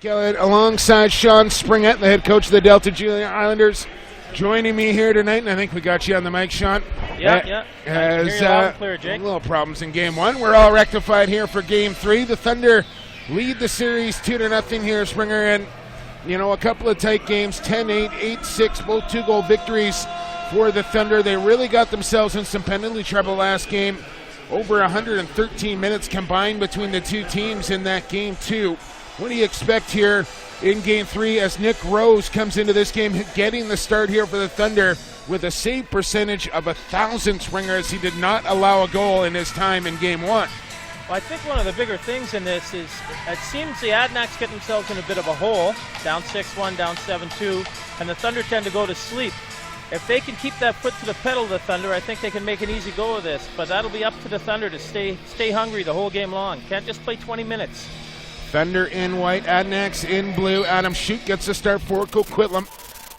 Gillett alongside Sean Springett, the head coach of the Delta Julia Islanders, joining me here tonight, and I think we got you on the mic, Sean. Yeah. As hear you loud and clear, Jake. little problems in Game 1. We're all rectified here for Game 3. The Thunder lead the series 2-0 here, Springer, and a couple of tight games, 10-8, 8-6, both two-goal victories for the Thunder. They really got themselves in some penalty trouble last game. Over 113 minutes combined between the two teams in that Game 2. What do you expect here in Game 3 as Nick Rose comes into this game, getting the start here for the Thunder with a save percentage of 1,000, Springer, as he did not allow a goal in his time in Game 1? Well, I think one of the bigger things in this is it seems the Adanacs get themselves in a bit of a hole, down 6-1, down 7-2, and the Thunder tend to go to sleep. If they can keep that foot to the pedal, the Thunder, I think they can make an easy go of this. But that'll be up to the Thunder to stay hungry the whole game long. Can't just play 20 minutes. Thunder in white, Adanacs in blue. Adam Shute gets the start for Coquitlam,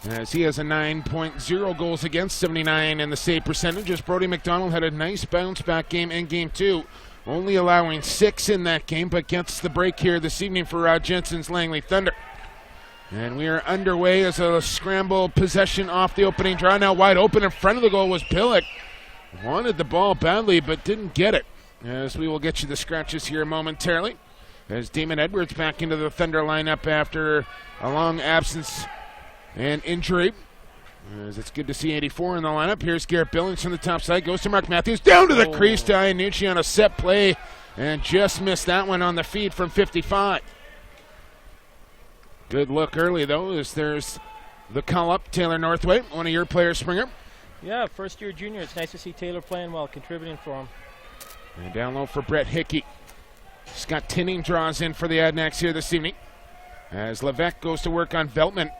as he has a 9.0 goals against, 79 in the save percentage, as Brody McDonald had a nice bounce-back game in Game 2, only allowing 6 in that game, but gets the break here this evening for Rod Jensen's Langley Thunder. And we are underway as a scramble possession off the opening draw. Now wide open in front of the goal was Billick. Wanted the ball badly, but didn't get it. As we will get you the scratches here momentarily, as Damon Edwards back into the Thunder lineup after a long absence and injury. As it's good to see 84 in the lineup. Here's Garrett Billings from the top side. Goes to Mark Matthews. Down to the crease to Iannucci on a set play. And just missed that one on the feed from 55. Good look early, though, as there's the call-up, Taylor Northway, one of your players, Springer. Yeah, first-year junior. It's nice to see Taylor playing well, contributing for him. And down low for Brett Hickey. Scott Tinning draws in for the Adanacs here this evening, as Levesque goes to work on Veltman.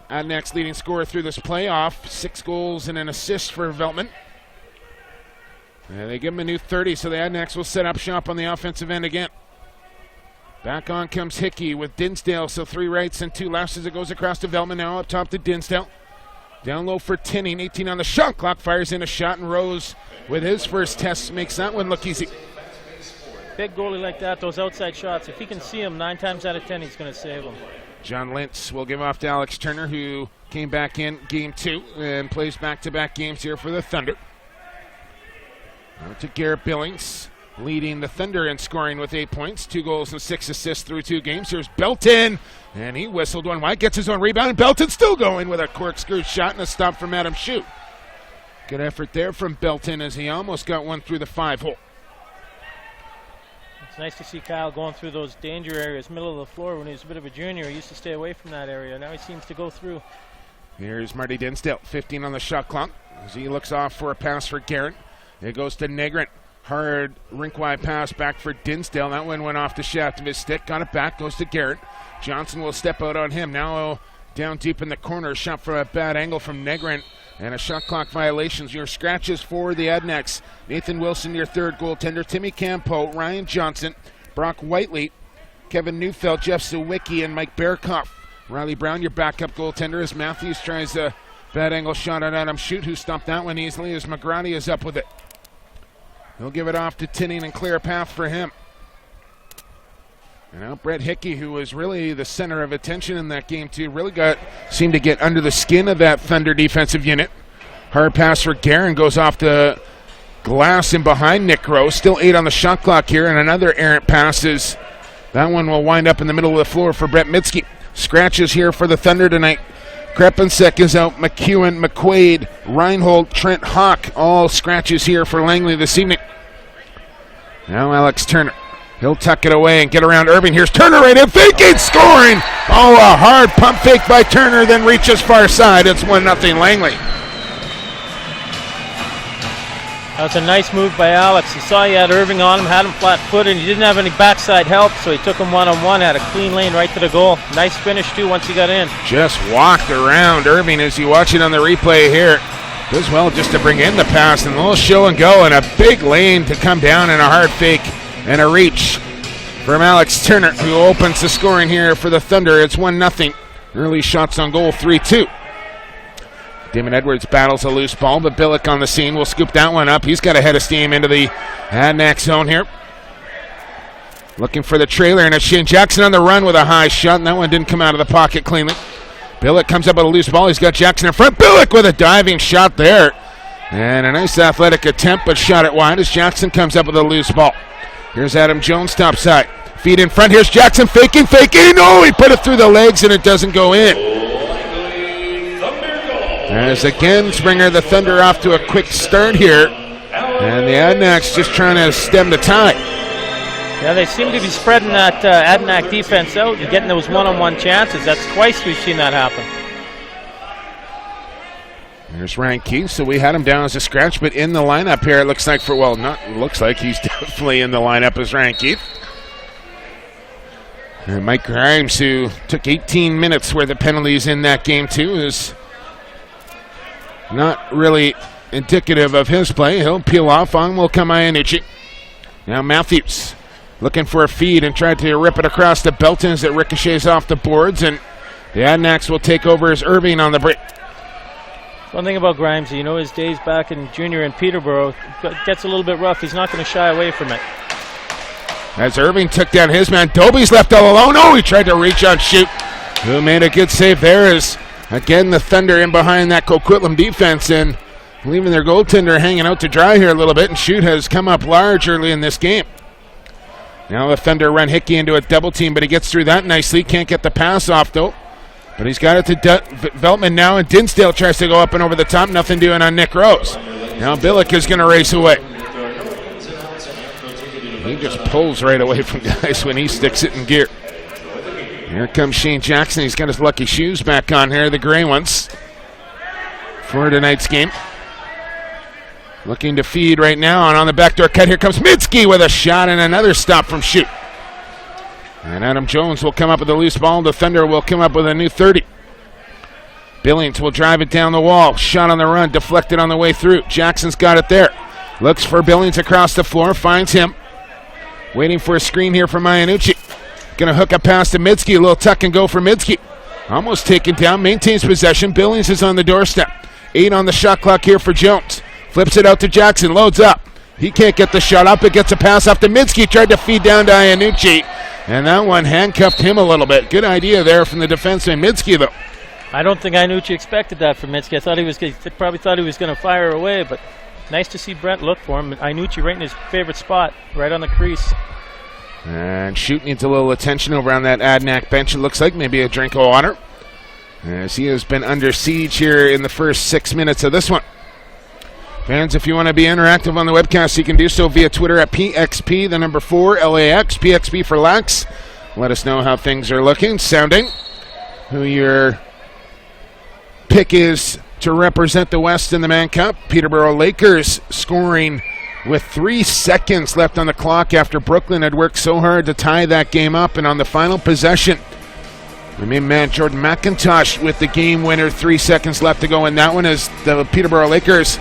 Adanacs leading scorer through this playoff. 6 goals and an assist for Veltman. And they give him a new 30, so the Adanacs will set up shop on the offensive end again. Back on comes Hickey with Dinsdale, so 3 rights and 2 lefts as it goes across to Veltman. Now up top to Dinsdale. Down low for Tinning, 18 on the shot clock, fires in a shot, and Rose with his first test makes that one look easy. Big goalie like that, those outside shots, if he can see them 9 times out of 10, he's going to save them. John Lintz will give off to Alex Turner, who came back in Game 2 and plays back-to-back games here for the Thunder. Now to Garrett Billings, leading the Thunder in scoring with 8 points, 2 goals and 6 assists through 2 games. Here's Belton, and he whistled one wide, gets his own rebound, and Belton still going with a corkscrew shot and a stop from Adam Shute. Good effort there from Belton as he almost got one through the 5-hole. It's nice to see Kyle going through those danger areas, middle of the floor. When he was a bit of a junior, he used to stay away from that area. Now he seems to go through. Here's Marty Dinsdale, 15 on the shot clock, as he looks off for a pass for Garrett. It goes to Negrin. Hard rink-wide pass back for Dinsdale. That one went off the shaft of his stick. Got it back. Goes to Garrett. Johnson will step out on him. Now down deep in the corner. Shot from a bad angle from Negrin. And a shot clock violations. Your scratches for the Adanacs. Nathan Wilson, your third goaltender. Timmy Campo, Ryan Johnson, Brock Whiteley, Kevin Neufeld, Jeff Sawicki, and Mike Bearkoff. Riley Brown, your backup goaltender, as Matthews tries a bad angle shot at Adam Shute, who stopped that one easily as McGrady is up with it. He'll give it off to Tinning and clear a path for him. And now Brett Hickey, who was really the center of attention in that game too, really seemed to get under the skin of that Thunder defensive unit. Hard pass for Guerin, goes off the glass in behind Nick Rose. Still 8 on the shot clock here, and another errant pass is that one will wind up in the middle of the floor for Brett Mitski. Scratches here for the Thunder tonight. Krepensek is out, McEwen, McQuaid, Reinhold, Trent Hawk, all scratches here for Langley this evening. Now Alex Turner. He'll tuck it away and get around Irving. Here's Turner right in, faking, scoring! Oh, a hard pump fake by Turner, then reaches far side. It's 1-0 Langley. That was a nice move by Alex. He saw he had Irving on him, had him flat-footed, and he didn't have any backside help, so he took him one-on-one, had a clean lane right to the goal. Nice finish, too, once he got in. Just walked around Irving as you watch it on the replay here. Does well just to bring in the pass, and a little show and go, and a big lane to come down and a hard fake and a reach from Alex Turner, who opens the scoring here for the Thunder. It's 1-0. Early shots on goal, 3-2. Damon Edwards battles a loose ball, but Billick on the scene will scoop that one up. He's got a head of steam into the Adanac zone here. Looking for the trailer, and it's Shane Jackson on the run with a high shot, and that one didn't come out of the pocket cleanly. Billick comes up with a loose ball. He's got Jackson in front. Billick with a diving shot there. And a nice athletic attempt, but shot it wide as Jackson comes up with a loose ball. Here's Adam Jones topside. Feet in front. Here's Jackson faking. Oh, he put it through the legs, and it doesn't go in. As again, Springer, the Thunder off to a quick start here. And the Adanacs just trying to stem the tide. Yeah, they seem to be spreading that Adanac defense out and getting those one-on-one chances. That's twice we've seen that happen. There's Ryan Keith. So we had him down as a scratch, but in the lineup here, it looks like he's definitely in the lineup as Ryan Keith. And Mike Grimes, who took 18 minutes worth of penalties in that game too, is not really indicative of his play. He'll peel off. On will come Iannucci. Now Matthews looking for a feed and tried to rip it across the Belton as it ricochets off the boards, and the Adanacs will take over as Irving on the break. One thing about Grimes, you know, his days back in junior in Peterborough, gets a little bit rough. He's not going to shy away from it. As Irving took down his man, Doby's left all alone. Oh, he tried to reach on Shoot, who made a good save there. As again the Thunder in behind that Coquitlam defense and leaving their goaltender hanging out to dry here a little bit, and Shoot has come up large early in this game. Now the Thunder run Hickey into a double team, but he gets through that nicely. Can't get the pass off though. But he's got it to Veltman now, and Dinsdale tries to go up and over the top. Nothing doing on Nick Rose. Now Billick is going to race away. He just pulls right away from guys when he sticks it in gear. Here comes Shane Jackson. He's got his lucky shoes back on here, the gray ones, for tonight's game. Looking to feed right now, and on the backdoor cut, here comes Mitski with a shot and another stop from Shoot. And Adam Jones will come up with a loose ball. The Thunder will come up with a new 30. Billings will drive it down the wall. Shot on the run, deflected on the way through. Jackson's got it there. Looks for Billings across the floor, finds him. Waiting for a screen here from Iannucci. Gonna hook up pass to Mitski. A little tuck and go for Mitski. Almost taken down, maintains possession. Billings is on the doorstep. 8 on the shot clock here for Jones. Flips it out to Jackson, loads up. He can't get the shot up. It gets a pass off to Mitski. Tried to feed down to Iannucci, and that one handcuffed him a little bit. Good idea there from the defenseman Mitski, though. I don't think Iannucci expected that from Mitski. I thought probably thought he was going to fire away, but nice to see Brent look for him. Iannucci right in his favorite spot, right on the crease. And Shoot needs a little attention over on that Adanac bench. It looks like maybe a drink of water, as he has been under siege here in the first 6 minutes of this one. Fans, if you want to be interactive on the webcast, you can do so via Twitter at PXP, the number 4, LAX, PXP for Lax. Let us know how things are looking, sounding, who your pick is to represent the West in the Mann Cup. Peterborough Lakers scoring with 3 seconds left on the clock after Brooklyn had worked so hard to tie that game up. And on the final possession, the main man Jordan McIntosh with the game winner, 3 seconds left to go in that one, as the Peterborough Lakers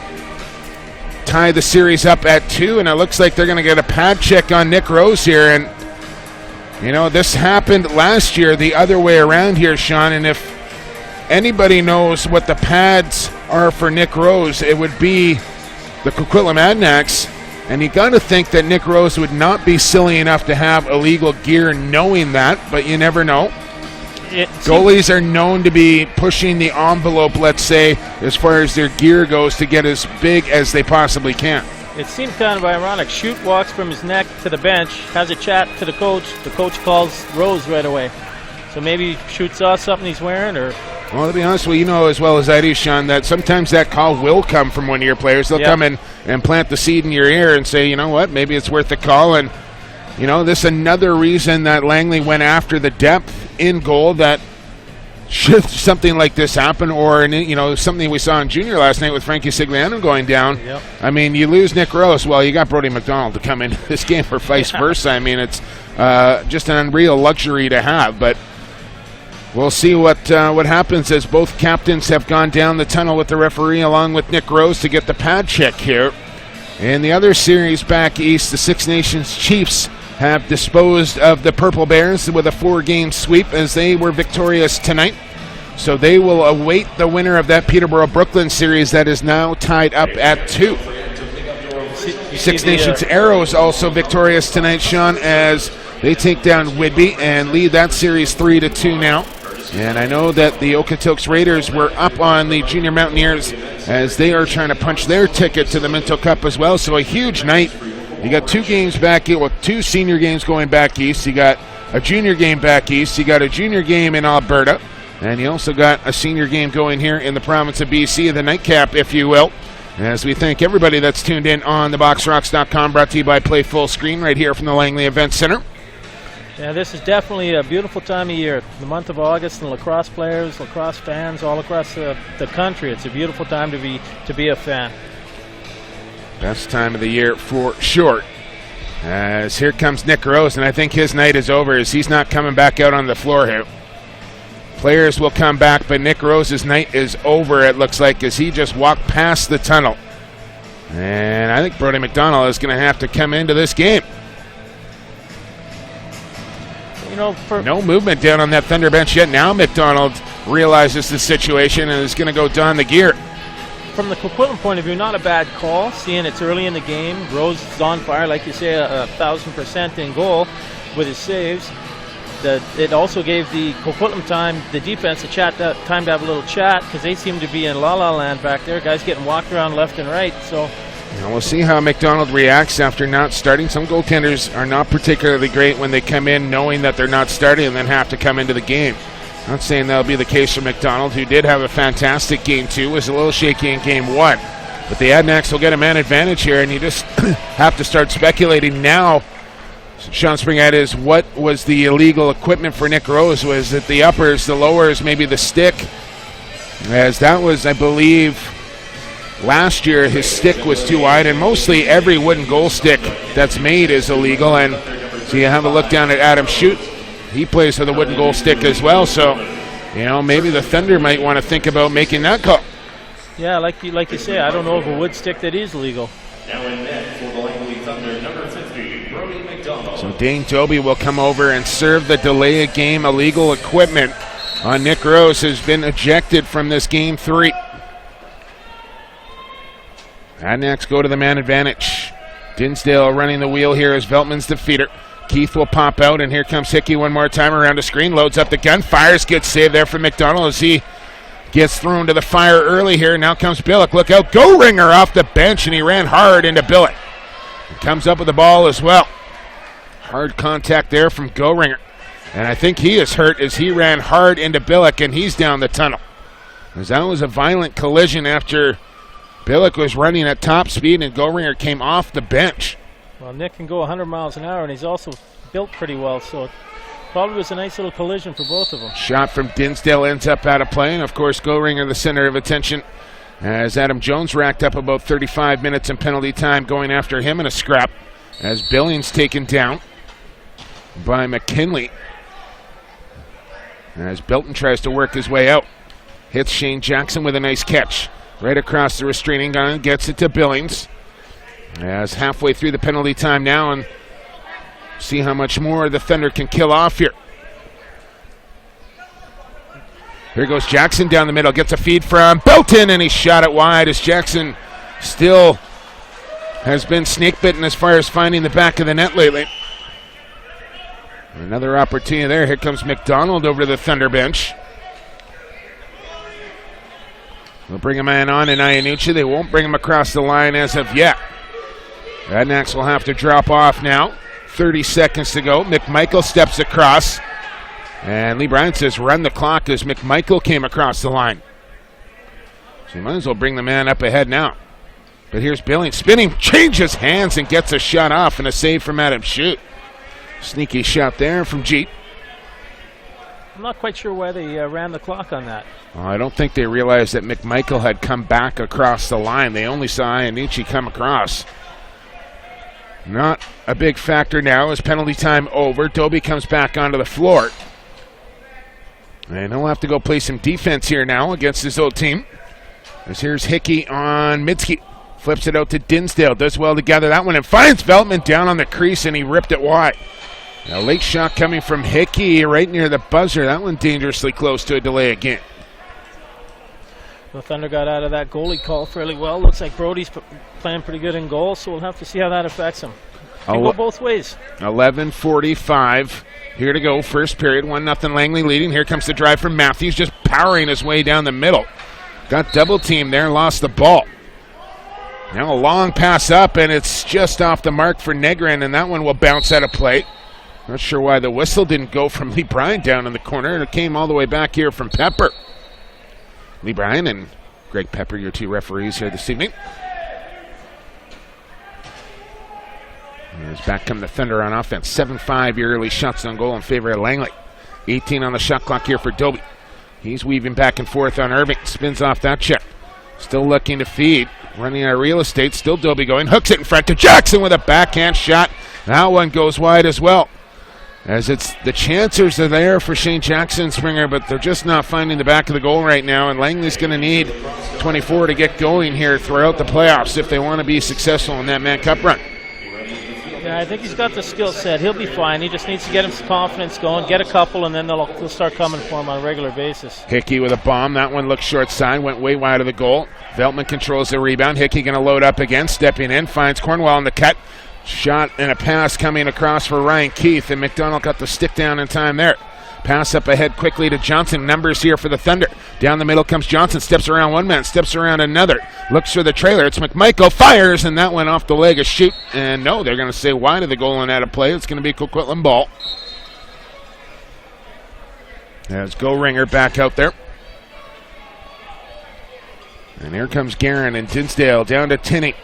tie the series up at 2, and it looks like they're going to get a pad check on Nick Rose here. And you know, this happened last year the other way around here, Sean, and if anybody knows what the pads are for Nick Rose, it would be the Coquitlam Adanacs. And you got to think that Nick Rose would not be silly enough to have illegal gear knowing that, but you never know. Goalies are known to be pushing the envelope, let's say, as far as their gear goes, to get as big as they possibly can. It seemed kind of ironic. Shoot walks from his neck to the bench, has a chat to the coach. The coach calls Rose right away. So maybe Shoot saw something he's wearing, or... Well, to be honest with you, know as well as I do, Sean, that sometimes that call will come from one of your players. They'll come in and plant the seed in your ear and say, you know what, maybe it's worth the call. And, you know, this is another reason that Langley went after the depth in goal, that should something like this happen, or, you know, something we saw in junior last night with Frankie Sigliano going down. Yep. I mean, you lose Nick Rose, well, you got Brody McDonald to come in this game, or vice versa. I mean, it's just an unreal luxury to have, but we'll see what happens, as both captains have gone down the tunnel with the referee along with Nick Rose to get the pad check here. In the other series back east, the Six Nations Chiefs have disposed of the Purple Bears with a 4-game sweep, as they were victorious tonight. So they will await the winner of that Peterborough-Brooklyn series that is now tied up at 2. Six Nations Arrows also victorious tonight, Sean, as They take down Whidbey and lead that series 3-2 now. And I know that the Okotoks Raiders were up on the Junior Mountaineers as they are trying to punch their ticket to the Minto Cup as well. So a huge night. You got 2 games back, well, 2 senior games going back east. You got a junior game back east. You got a junior game in Alberta. And you also got a senior game going here in the province of BC, the nightcap, if you will. As we thank everybody that's tuned in on theboxrocks.com, brought to you by Play Full Screen right here from the Langley Event Center. Yeah, this is definitely a beautiful time of year. The month of August, and lacrosse players, lacrosse fans all across the country. It's a beautiful time to be a fan. Best time of the year for sure. As here comes Nick Rose, and I think his night is over as he's not coming back out on the floor here. Players will come back, but Nick Rose's night is over, it looks like, as he just walked past the tunnel. And I think Brodie McDonald is going to have to come into this game. No movement down on that Thunder bench yet. Now McDonald realizes the situation and is going to go don the gear. From the Coquitlam point of view, not a bad call, seeing it's early in the game. Rose is on fire, like you say, 1,000% in goal with his saves. It also gave the Coquitlam the defense, time to have a little chat, because they seem to be in la-la land back there. Guys getting walked around left and right. So now we'll see how McDonald reacts after not starting. Some goaltenders are not particularly great when they come in knowing that they're not starting and then have to come into the game. Not saying that'll be the case for McDonald, who did have a fantastic game 2, was a little shaky in game 1. But the Adanacs will get a man advantage here, and you just have to start speculating now. Sean Springett, is what was the illegal equipment for Nick Rose? Was it the uppers, the lowers, maybe the stick? As that was, I believe, last year his stick was too wide, and mostly every wooden goal stick that's made is illegal. And so you have a look down at Adam Shute. He plays with a wooden goal stick as well, so maybe the Thunder might want to think about making that call. Yeah, like you say, I don't know of a wood stick that is legal. Now in net for the Langley Thunder, number 50, Brodie McDonald. So Dane Doby will come over and serve the delay of game illegal equipment on Nick Rose, who's been ejected from this game 3. Adanacs go to the man advantage. Dinsdale running the wheel here as Veltman's the feeder. Keith will pop out, and here comes Hickey one more time around the screen, loads up the gun, fires, good save there from McDonald as he gets thrown to the fire early here. Now comes Billick, look out, go ringer off the bench, and he ran hard into Billick. He comes up with the ball as well. Hard contact there from Go-Ringer. And I think he is hurt as he ran hard into Billick, and he's down the tunnel. As that was a violent collision after Billick was running at top speed and Go-Ringer came off the bench. Well, Nick can go 100 miles an hour, and he's also built pretty well, so it probably was a nice little collision for both of them. Shot from Dinsdale ends up out of play, and of course Go-Ringer the center of attention as Adam Jones racked up about 35 minutes in penalty time going after him in a scrap as Billings taken down by McKinley as Belton tries to work his way out. Hits Shane Jackson with a nice catch right across the restraining gun, gets it to Billings as halfway through the penalty time now, and see how much more the Thunder can kill off here. Here goes Jackson down the middle, gets a feed from Belton, and he shot it wide as Jackson still has been snake bitten as far as finding the back of the net lately. Another opportunity there. Here comes McDonald over to the Thunder bench. They'll bring a man on in Iannucci. They won't bring him across the line as of yet. Adanacs will have to drop off now. 30 seconds to go. McMichael steps across. And Lee Bryant says run the clock as McMichael came across the line. So you might as well bring the man up ahead now. But here's Billings spinning, changes hands and gets a shot off, and a save from Adam Shute. Sneaky shot there from Jeet. I'm not quite sure why they ran the clock on that. Well, I don't think they realized that McMichael had come back across the line. They only saw Iannucci come across. Not a big factor now as penalty time over. Doby comes back onto the floor. And he'll have to go play some defense here now against his old team. As here's Hickey on Mitski. Flips it out to Dinsdale. Does well to gather that one and finds Veltman down on the crease, and he ripped it wide. A late shot coming from Hickey right near the buzzer. That one dangerously close to a delay again. The Thunder got out of that goalie call fairly well. Looks like Brodie's playing pretty good in goal, so we'll have to see how that affects him. Can go both ways. 11:45 here to go. First period, 1-0 Langley leading. Here comes the drive from Matthews, just powering his way down the middle. Got double teamed there, lost the ball. Now a long pass up, and it's just off the mark for Negrin, and that one will bounce out of play. Not sure why the whistle didn't go from Lee Bryan down in the corner, and it came all the way back here from Pepper. Lee Bryan and Greg Pepper, your two referees here this evening. As back come the Thunder on offense. 7-5 your early shots on goal in favor of Langley. 18 on the shot clock here for Dobie. He's weaving back and forth on Irving. Spins off that check. Still looking to feed. Running out of real estate. Still Dobie going. Hooks it in front to Jackson with a backhand shot. That one goes wide as well. As it's the chances are there for Shane Jackson, Springer, but they're just not finding the back of the goal right now. And Langley's going to need 24 to get going here throughout the playoffs if they want to be successful in that Mann Cup run. Yeah, I think he's got the skill set. He'll be fine. He just needs to get him some confidence going, get a couple, and then they'll start coming for him on a regular basis. Hickey with a bomb. That one looked short side, went way wide of the goal. Veltman controls the rebound. Hickey going to load up again, stepping in, finds Cornwall in the cut. Shot and a pass coming across for Ryan Keith, and McDonald got the stick down in time there. Pass up ahead quickly to Johnson. Numbers here for the Thunder. Down the middle comes Johnson. Steps around one man. Steps around another. Looks for the trailer. It's McMichael. Fires, and that went off the leg. A shoot. And no, they're going to say wide of the goal and out of play. It's going to be Coquitlam ball. As Go Ringer back out there. And here comes Guerin and Dinsdale down to Tinney.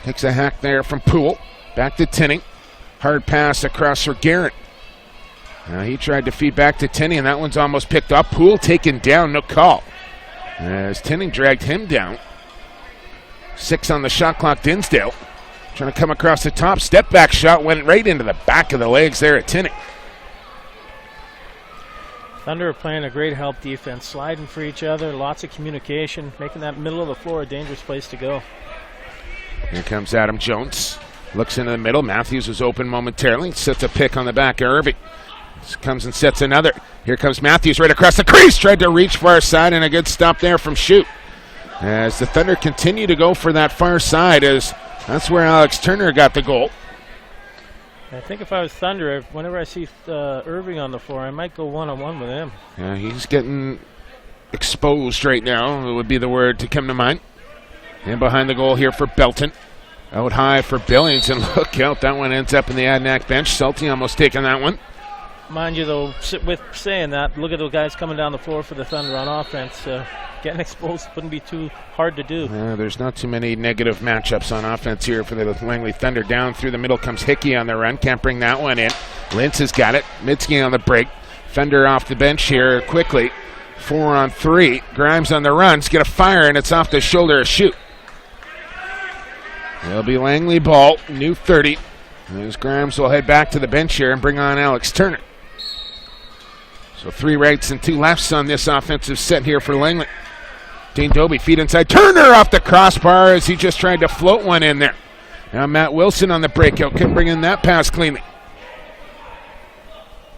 Takes a hack there from Poole. Back to Tinney. Hard pass across for Guerin. Now he tried to feed back to Tinney, and that one's almost picked up. Poole taken down, no call. As Tinney dragged him down. 6 on the shot clock, Dinsdale. Trying to come across the top. Step back shot went right into the back of the legs there at Tinney. Thunder are playing a great help defense, sliding for each other, lots of communication, making that middle of the floor a dangerous place to go. Here comes Adam Jones. Looks into the middle. Matthews was open momentarily. Sets a pick on the back of Irving. Comes and sets another. Here comes Matthews right across the crease. Tried to reach far side, and a good stop there from Shute. As the Thunder continue to go for that far side, as that's where Alex Turner got the goal. I think if I was Thunder, whenever I see Irving on the floor, I might go one-on-one with him. Yeah, he's getting exposed right now. It would be the word to come to mind. And behind the goal here for Belton. Out high for Billings, and look out, that one ends up in the Adanac bench. Selty almost taking that one. Mind you, though, with saying that, look at those guys coming down the floor for the Thunder on offense. Getting exposed wouldn't be too hard to do. There's not too many negative matchups on offense here for the Langley Thunder. Down through the middle comes Hickey on the run. Can't bring that one in. Lintz has got it. Mitski on the break. Thunder off the bench here quickly. 4 on 3. Grimes on the run. He's going to fire, and it's off the shoulder of Shute. It'll be Langley ball, new 30. As Grimes will head back to the bench here and bring on Alex Turner. So 3 rights and 2 lefts on this offensive set here for Langley. Dane Dobie feed inside. Turner off the crossbar as he just tried to float one in there. Now Matt Wilson on the breakout. Couldn't bring in that pass cleanly.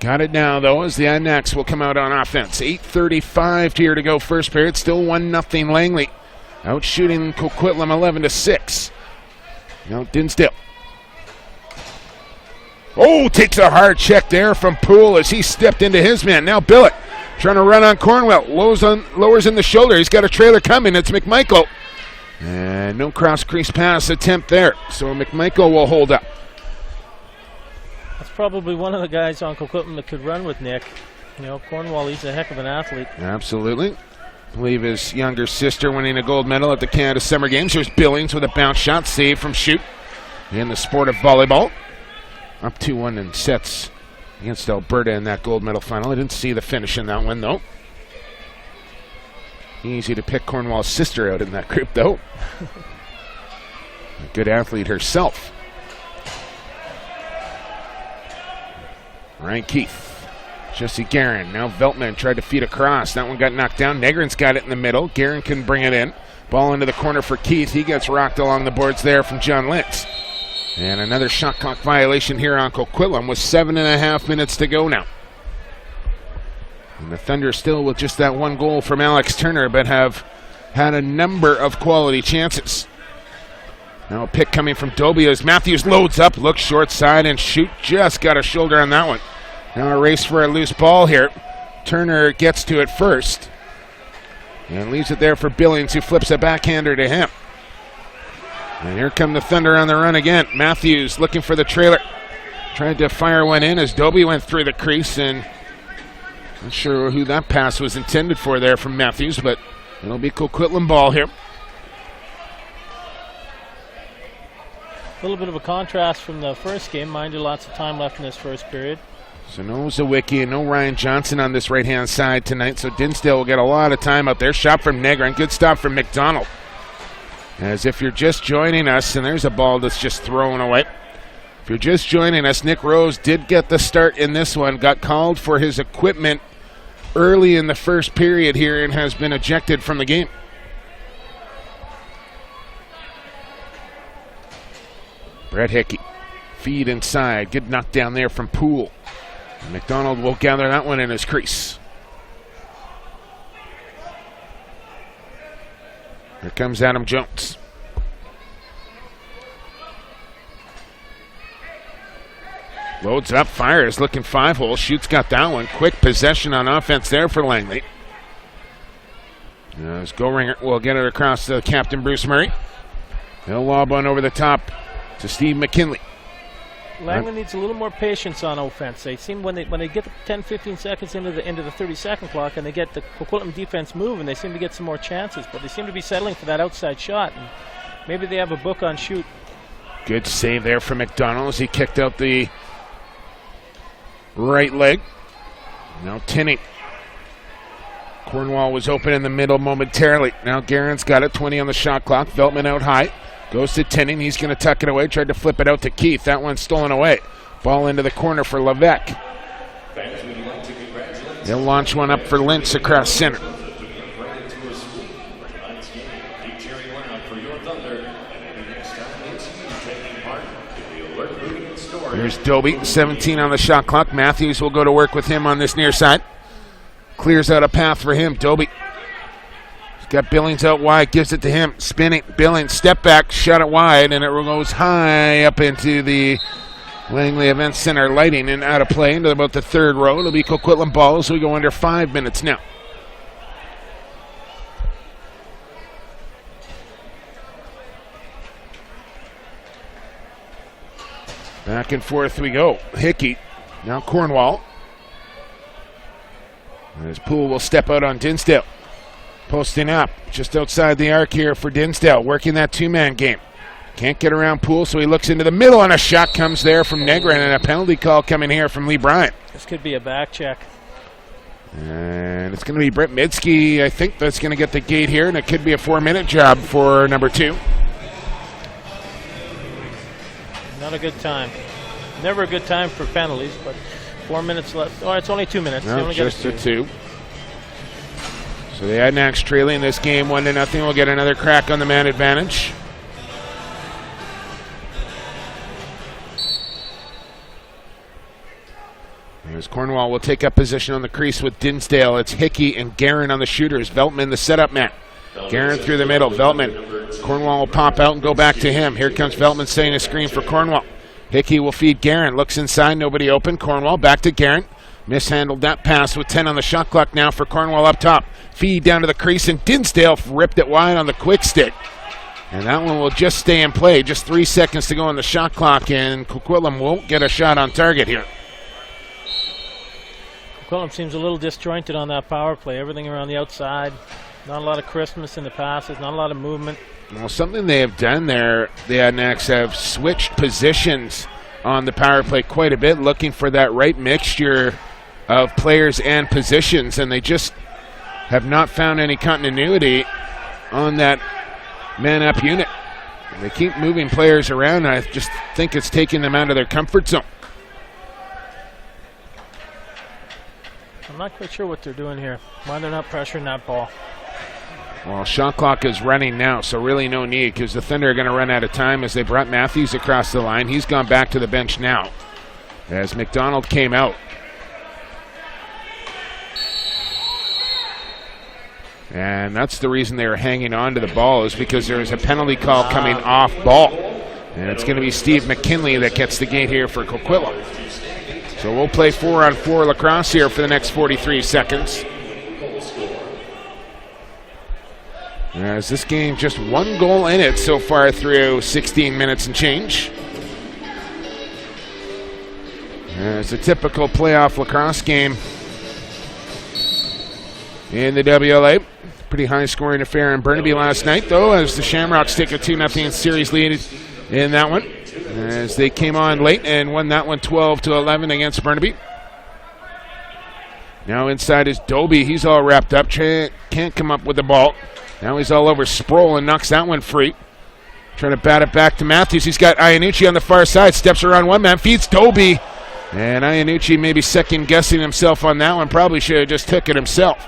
Got it now, though, as the Adanacs will come out on offense. 8:35 here to go first period. Still 1-0 Langley. Out shooting Coquitlam 11-6. Now Dinsdale. Oh, takes a hard check there from Poole as he stepped into his man. Now Billett trying to run on Cornwell. Lowers in the shoulder. He's got a trailer coming. It's McMichael. And no cross crease pass attempt there. So McMichael will hold up. That's probably one of the guys on Coquitlam that could run with Nick. You know, Cornwall, he's a heck of an athlete. Absolutely. I believe his younger sister winning a gold medal at the Canada Summer Games. There's Billings with a bounce shot, save from Shute in the sport of volleyball. Up 2-1 in sets against Alberta in that gold medal final. I didn't see the finish in that one, though. Easy to pick Cornwall's sister out in that group, though. A good athlete herself. Ryan Keith. Jesse Guerin. Now Veltman tried to feed across. That one got knocked down. Negrin's got it in the middle. Guerin can bring it in. Ball into the corner for Keith. He gets rocked along the boards there from John Lintz. And another shot clock violation here on Coquitlam with 7.5 minutes to go now. And the Thunder still with just that one goal from Alex Turner, but have had a number of quality chances. Now a pick coming from Dobie as Matthews loads up, looks short side, and Shoot just got a shoulder on that one. Now a race for a loose ball here. Turner gets to it first and leaves it there for Billings, who flips a backhander to him. And here come the Thunder on the run again. Matthews looking for the trailer. Tried to fire one in as Dobie went through the crease, and not sure who that pass was intended for there from Matthews, but it'll be Coquitlam ball here. A little bit of a contrast from the first game. Mind you, lots of time left in this first period. So no Zawicki and no Ryan Johnson on this right-hand side tonight, so Dinsdale will get a lot of time out there. Shot from Negrin, good stop from McDonald. As if you're just joining us, and there's a ball that's just thrown away. If you're just joining us, Nick Rose did get the start in this one, got called for his equipment early in the first period here and has been ejected from the game. Brett Hickey, feed inside, good knock down there from Poole. McDonald will gather that one in his crease. Here comes Adam Jones. Loads up, fires, looking 5-hole. Shoots got that one. Quick possession on offense there for Langley. As Goeringer will get it across to Captain Bruce Murray. He'll lob one over the top to Steve McKinley. Langley needs a little more patience on offense. They seem when they get 10-15 seconds into the 30-second clock and they get the Coquitlam defense moving, they seem to get some more chances, but they seem to be settling for that outside shot, and maybe they have a book on Shoot. Good save there from McDonald as he kicked out the right leg. Now Tinney. Cornwall was open in the middle momentarily. Now Guerin's got it, 20 on the shot clock. Veltman out high. Goes to Tinney. He's going to tuck it away. Tried to flip it out to Keith. That one's stolen away. Ball into the corner for Levesque. They'll launch one up for Lentz across center. Here's Dobie, 17 on the shot clock. Matthews will go to work with him on this near side. Clears out a path for him. Dobie. He's got Billings out wide, gives it to him. Spinning. Billings, step back, shot it wide, and it goes high up into the Langley Event Center lighting and out of play into about the third row. It'll be Coquitlam ball as we go under 5 minutes now. Back and forth we go. Hickey, now Cornwall. As Poole will step out on Dinsdale. Posting up just outside the arc here for Dinsdale, working that two-man game. Can't get around Poole, so he looks into the middle, and a shot comes there from Negrin, and a penalty call coming here from Lee Bryant. This could be a back check. And it's going to be Brett Midsky, I think, that's going to get the gate here, and it could be a 4-minute job for number 2. Not a good time. Never a good time for penalties, but 4 minutes left. Oh, it's only 2 minutes. No, only just a 2. So the Adanacs trailing this game 1-0. We'll get another crack on the man advantage. As Cornwall will take up position on the crease with Dinsdale. It's Hickey and Guerin on the shooters. Veltman, the setup man. Guerin through the middle. Veltman. Cornwall will pop out and go back to him. Here comes Veltman setting a screen for Cornwall. Hickey will feed Guerin. Looks inside. Nobody open. Cornwall back to Guerin. Mishandled that pass with 10 on the shot clock now for Cornwall up top. Feed down to the crease, and Dinsdale ripped it wide on the quick stick. And that one will just stay in play. Just 3 seconds to go on the shot clock, and Coquitlam won't get a shot on target here. Coquitlam seems a little disjointed on that power play. Everything around the outside. Not a lot of crispness in the passes. Not a lot of movement. Well, something they have done there, the Adanacs have switched positions on the power play quite a bit, looking for that right mixture of players and positions, and they just have not found any continuity on that man-up unit. They keep moving players around, and I just think it's taking them out of their comfort zone. I'm not quite sure what they're doing here. Why they're not pressuring that ball. Well, shot clock is running now, so really no need because the Thunder are going to run out of time as they brought Matthews across the line. He's gone back to the bench now as McDonald came out. And that's the reason they were hanging on to the ball, is because there was a penalty call coming off ball. And it's going to be Steve McKinley that gets the gate here for Coquitlam. So we'll play 4-on-4 lacrosse here for the next 43 seconds. As this game, just one goal in it so far through 16 minutes and change. It's a typical playoff lacrosse game in the WLA. Pretty high scoring affair in Burnaby last night, though, as the Shamrocks take a 2-0 series lead in that one, as they came on late and won that one 12-11 against Burnaby. Now inside is Doby. He's all wrapped up. Can't come up with the ball. Now he's all over Sproul and knocks that one free. Trying to bat it back to Matthews. He's got Iannucci on the far side. Steps around one man. Feeds Doby. And Iannucci maybe second-guessing himself on that one. Probably should have just took it himself.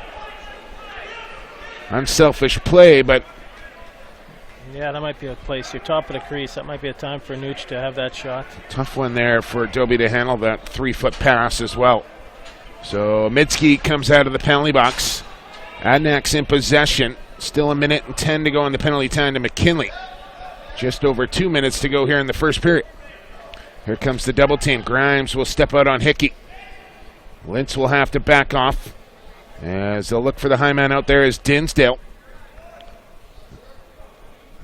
Unselfish play, but... Yeah, that might be a place. You're top of the crease. That might be a time for Nucci to have that shot. Tough one there for Doby to handle that 3-foot pass as well. So Midsky comes out of the penalty box. Adanacs in possession. Still 1:10 to go in the penalty time to McKinley. Just over 2 minutes to go here in the first period. Here comes the double team. Grimes will step out on Hickey. Lintz will have to back off, as they'll look for the high man out there is Dinsdale.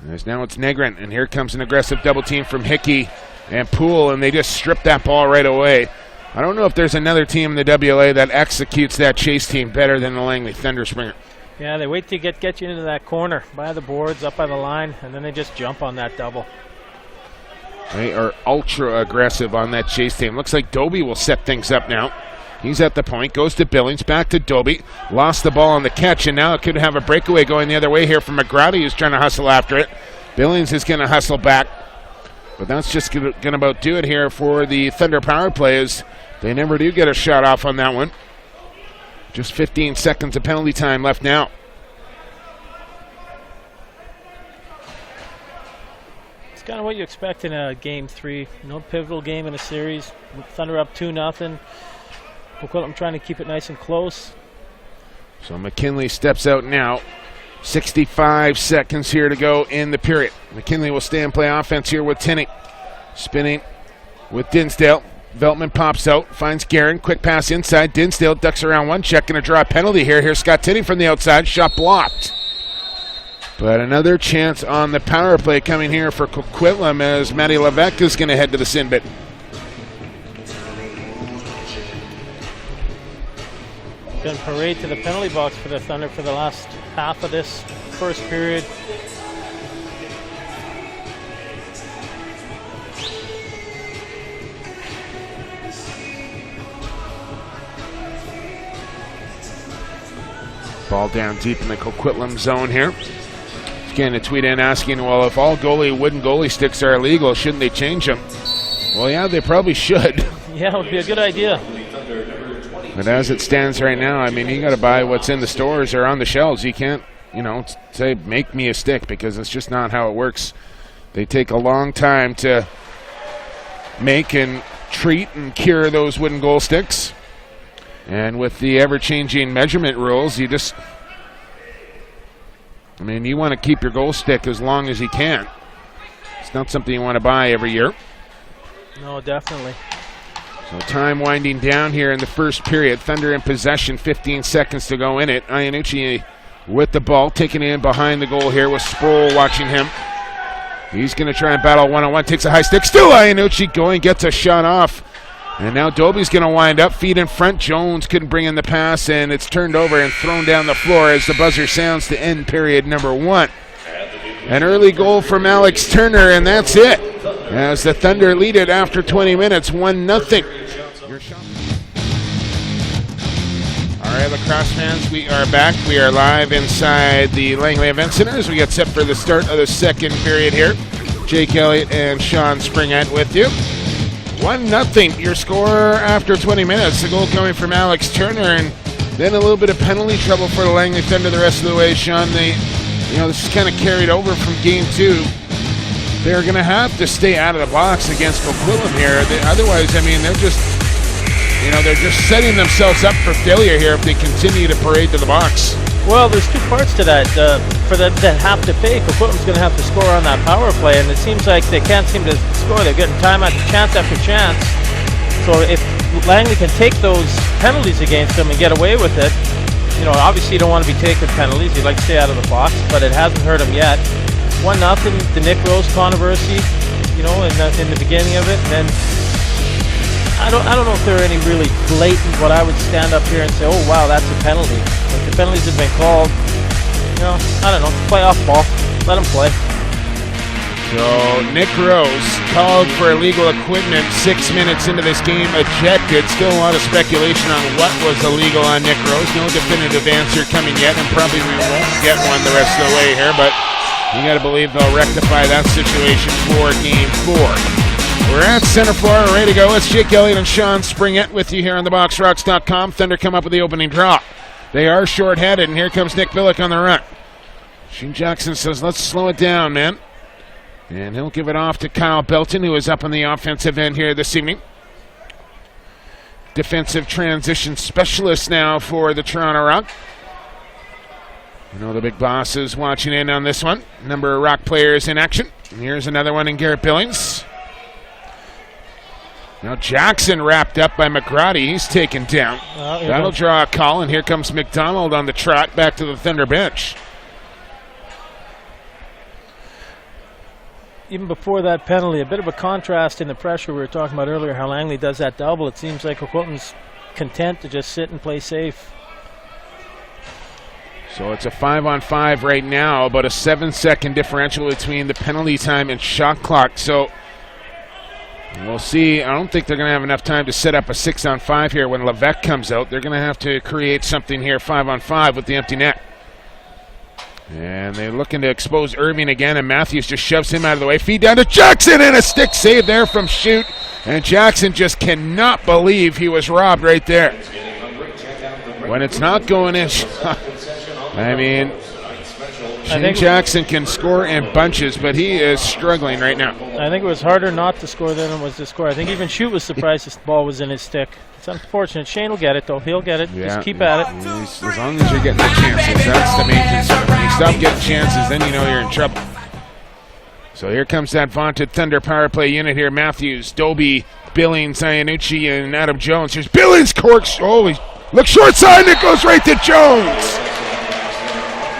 As now it's Negrin, and here comes an aggressive double team from Hickey and Poole, and they just strip that ball right away. I don't know if there's another team in the WLA that executes that chase team better than the Langley Thunderspringer. Yeah, they wait to get you into that corner, by the boards, up by the line, and then they just jump on that double. They are ultra aggressive on that chase team. Looks like Doby will set things up now. He's at the point, goes to Billings, back to Doby. Lost the ball on the catch, and now it could have a breakaway going the other way here from McGrady, who's trying to hustle after it. Billings is going to hustle back. But that's just going to about do it here for the Thunder power play, as they never do get a shot off on that one. Just 15 seconds of penalty time left now. It's kind of what you expect in a Game 3. No pivotal game in a series. Thunder up 2-0. Coquitlam trying to keep it nice and close. So McKinley steps out now. 65 seconds here to go in the period. McKinley will stay and play offense here with Tinney. Spinning with Dinsdale. Veltman pops out, finds Guerin. Quick pass inside. Dinsdale ducks around one check. Going to draw a penalty here. Here's Scott Tinney from the outside. Shot blocked. But another chance on the power play coming here for Coquitlam, as Matty Levesque is going to head to the sin bit. Been parade to the penalty box for the Thunder for the last half of this first period. Ball down deep in the Coquitlam zone here. Getting a tweet in asking, well, if all wooden goalie sticks are illegal, shouldn't they change them? Well, yeah, they probably should. Yeah, it would be a good idea. But as it stands right now, I mean, you got to buy what's in the stores or on the shelves. You can't, say, make me a stick, because it's just not how it works. They take a long time to make and treat and cure those wooden goal sticks. And with the ever-changing measurement rules, you want to keep your goal stick as long as you can. It's not something you want to buy every year. No, definitely. So time winding down here in the first period. Thunder in possession, 15 seconds to go in it. Iannucci with the ball, taking it in behind the goal here with Sproul watching him. He's going to try and battle one-on-one, takes a high stick. Still Iannucci going, gets a shot off. And now Doby's going to wind up, feet in front. Jones couldn't bring in the pass, and it's turned over and thrown down the floor as the buzzer sounds to end period number 1. An early goal from Alex Turner, and that's it, as the Thunder lead it after 20 minutes, 1-0. All right, lacrosse fans, we are back. We are live inside the Langley Event Center as we get set for the start of the second period here. Jake Elliott and Sean Springett with you. 1-0, your score after 20 minutes. The goal coming from Alex Turner, and then a little bit of penalty trouble for the Langley Thunder the rest of the way. Sean, this is kind of carried over from Game 2. They're going to have to stay out of the box against Coquitlam here. Otherwise, they're just setting themselves up for failure here if they continue to parade to the box. Well, there's two parts to that. For them to have to pay, Coquitlam's going to have to score on that power play, and it seems like they can't seem to score. They're getting chance after chance. So if Langley can take those penalties against them and get away with it, you know, obviously you don't want to be taking penalties. You'd like to stay out of the box, but it hasn't hurt him yet. 1-0, the Nick Rose controversy, you know, in the beginning of it, and then I don't know if there are any really blatant, what I would stand up here and say, oh wow, that's a penalty. Like the penalties have been called, you know, I don't know, playoff ball. Let them play. So Nick Rose called for illegal equipment 6 minutes into this game, ejected. Still a lot of speculation on what was illegal on Nick Rose. No definitive answer coming yet, and probably we won't get one the rest of the way here, but you got to believe they'll rectify that situation for Game 4. We're at center floor, ready to go. It's Jake Elliott and Sean Springett with you here on theboxrocks.com. Thunder come up with the opening draw. They are short-headed, and here comes Nick Billick on the run. Shane Jackson says, let's slow it down, man. And he'll give it off to Kyle Belton, who is up on the offensive end here this evening. Defensive transition specialist now for the Toronto Rock. You know the big boss is watching in on this one. Number of Rock players in action. And here's another one in Garrett Billings. Now Jackson wrapped up by McGrady. He's taken down. That'll draw a call, and here comes McDonald on the trot back to the Thunder bench. Even before that penalty, a bit of a contrast in the pressure we were talking about earlier, how Langley does that double. It seems like Coquitlam's content to just sit and play safe. So it's a 5-on-5 right now, about a 7-second differential between the penalty time and shot clock. So we'll see. I don't think they're going to have enough time to set up a 6-on-5 here when Levesque comes out. They're going to have to create something here 5-on-5 with the empty net. And they're looking to expose Irving again, and Matthews just shoves him out of the way. Feed down to Jackson, and a stick save there from Shoot. And Jackson just cannot believe he was robbed right there. When it's not going in, I mean, Shane Jackson can score in bunches, but he is struggling right now. I think it was harder not to score than it was to score. I think even Shoot was surprised the ball was in his stick. It's unfortunate. Shane will get it, though. He'll get it. Yeah, just keep at it. As long as you're getting the chances, that's the main concern. When you stop getting chances, then you know you're in trouble. So here comes that vaunted Thunder power play unit here. Matthews, Doby, Billings, Iannucci, and Adam Jones. Here's Billings, corks. Oh, he looks short side, and it goes right to Jones.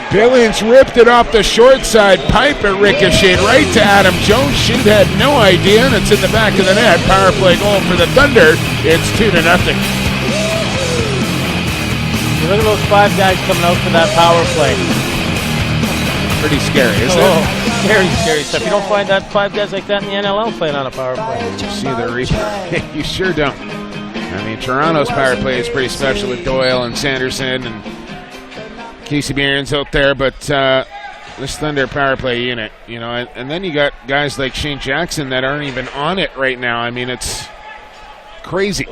Billings ripped it off the short side pipe. It ricocheted right to Adam Jones. Shoot had no idea, and it's in the back of the net. Power play goal for the Thunder. It's 2-0. You look at those 5 guys coming out for that power play. Pretty scary, isn't it? Scary stuff. You don't find that 5 guys like that in the NLL playing on a power play. You see the replay. You sure don't. I mean, Toronto's power play is pretty special with Doyle and Sanderson and Casey Behrens out there, but this Thunder power play unit, you know, and then you got guys like Shane Jackson that aren't even on it right now. I mean, it's crazy.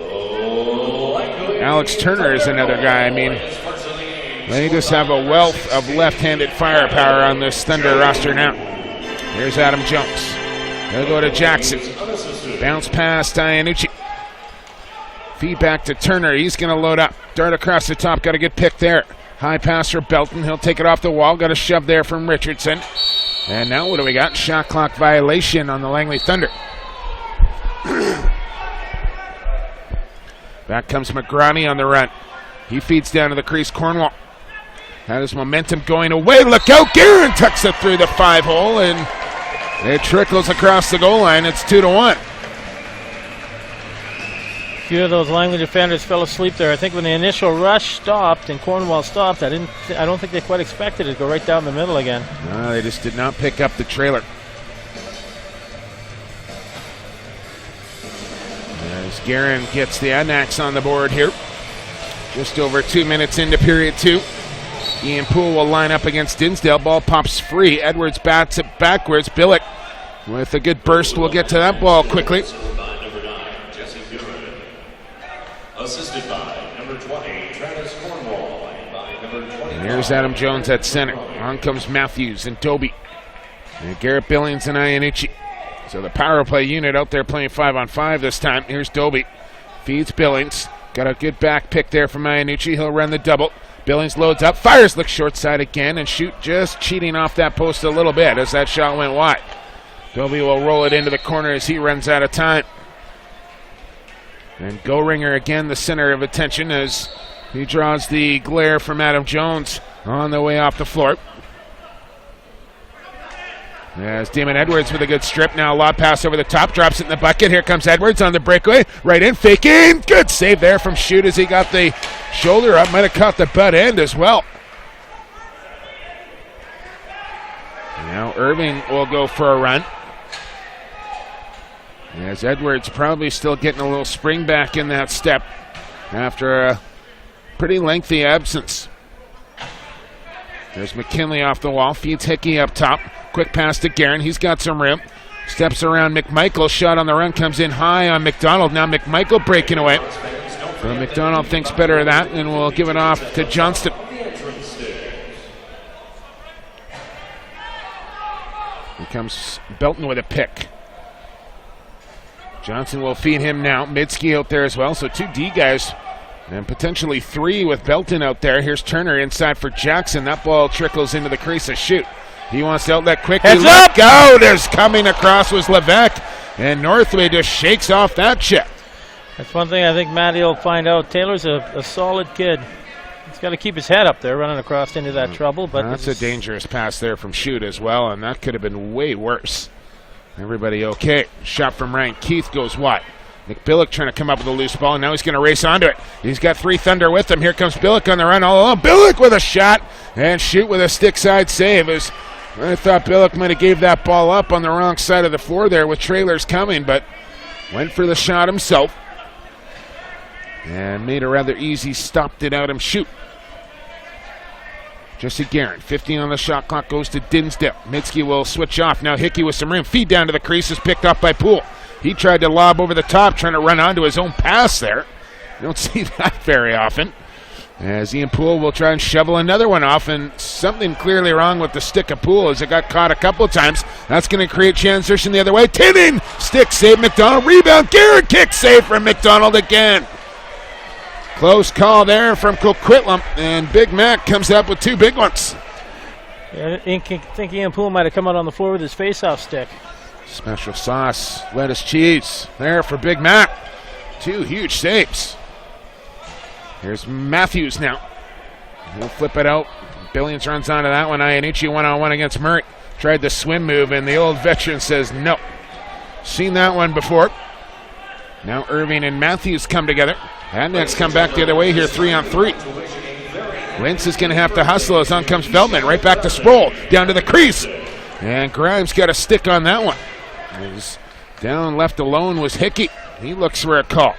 Alex Turner is another guy. I mean, they just have a wealth of left-handed firepower on this Thunder roster now. Here's Adam Jones. They'll go to Jackson. Bounce past Iannucci. Feed back to Turner. He's going to load up. Dart across the top. Got a good pick there. High pass for Belton. He'll take it off the wall. Got a shove there from Richardson. And now what do we got? Shot clock violation on the Langley Thunder. Back comes McGrady on the run. He feeds down to the crease. Cornwall had his momentum going away. Look out. Guerin tucks it through the 5-hole, and it trickles across the goal line. It's 2-1. A few of those Langley defenders fell asleep there. I think when the initial rush stopped and Cornwall stopped, I don't think they quite expected it to go right down the middle again. No, they just did not pick up the trailer. As Guerin gets the Adanacs on the board here. Just over 2 minutes into period 2. Ian Poole will line up against Dinsdale. Ball pops free. Edwards bats it backwards. Billick with a good burst. We'll get to that ball quickly. Assisted by number 20, Travis Cornwall, and by number 20. And here's Adam Jones at center. On comes Matthews and Doby. And Garrett Billings and Iannucci. So the power play unit out there playing 5-on-5 this time. Here's Doby. Feeds Billings. Got a good back pick there from Iannucci. He'll run the double. Billings loads up, fires, looks short side again, and Shoot just cheating off that post a little bit as that shot went wide. Dobie will roll it into the corner as he runs out of time. And Goeringer again the center of attention as he draws the glare from Adam Jones on the way off the floor. As Damon Edwards with a good strip. Now a lob pass over the top. Drops it in the bucket. Here comes Edwards on the breakaway. Right in. Faking. Good save there from Shoot as he got the shoulder up. Might have caught the butt end as well. Now Irving will go for a run. As Edwards probably still getting a little spring back in that step after a pretty lengthy absence. There's McKinley off the wall. Feeds Hickey up top. Quick pass to Guerin. He's got some room. Steps around McMichael. Shot on the run comes in high on McDonald. Now McMichael breaking away. So McDonald thinks better of that and will give it off to Johnston. Here comes Belton with a pick. Johnson will feed him now. Midski out there as well. So 2 D guys and potentially 3 with Belton out there. Here's Turner inside for Jackson. That ball trickles into the crease of Shoot. He wants to outlet quickly. Heads Let up! go. There's coming across was Levesque. And Northway just shakes off that chip. That's one thing I think Matty will find out. Taylor's a solid kid. He's got to keep his head up there running across into that trouble. But that's a dangerous pass there from Shoot as well, and that could have been way worse. Everybody okay. Shot from Ryan Keith goes wide. McBillick trying to come up with a loose ball, and now he's going to race onto it. He's got 3 Thunder with him. Here comes Billick on the run all alone. Billick with a shot, and Shoot with a stick side save. I thought Billick might have gave that ball up on the wrong side of the floor there with trailers coming, but went for the shot himself. And made a rather easy, stopped it out him Shoot. Jesse Guerin, 15 on the shot clock, goes to Dinsdale. Mitski will switch off. Now Hickey with some room. Feed down to the crease is picked up by Poole. He tried to lob over the top, trying to run onto his own pass there. You don't see that very often. As Ian Poole will try and shovel another one off, and something clearly wrong with the stick of Poole as it got caught a couple of times. That's going to create transition the other way. Tinning! Stick save, McDonald. Rebound, Guerin, kick save from McDonald again. Close call there from Coquitlam, and Big Mac comes up with 2 big ones. I think Ian Poole might have come out on the floor with his face-off stick. Special sauce, lettuce, cheese there for Big Mac. 2 huge saves. Here's Matthews now. He'll flip it out. Billings runs onto that one. Iannucci one-on-one against Murray. Tried the swim move, and the old veteran says no. Seen that one before. Now Irving and Matthews come together. Adanacs come back the other way here, 3-on-3. Wentz is going to have to hustle as on comes Feldman. Right back to Sproul. Down to the crease. And Grimes got a stick on that one. Was down left alone was Hickey. He looks for a call.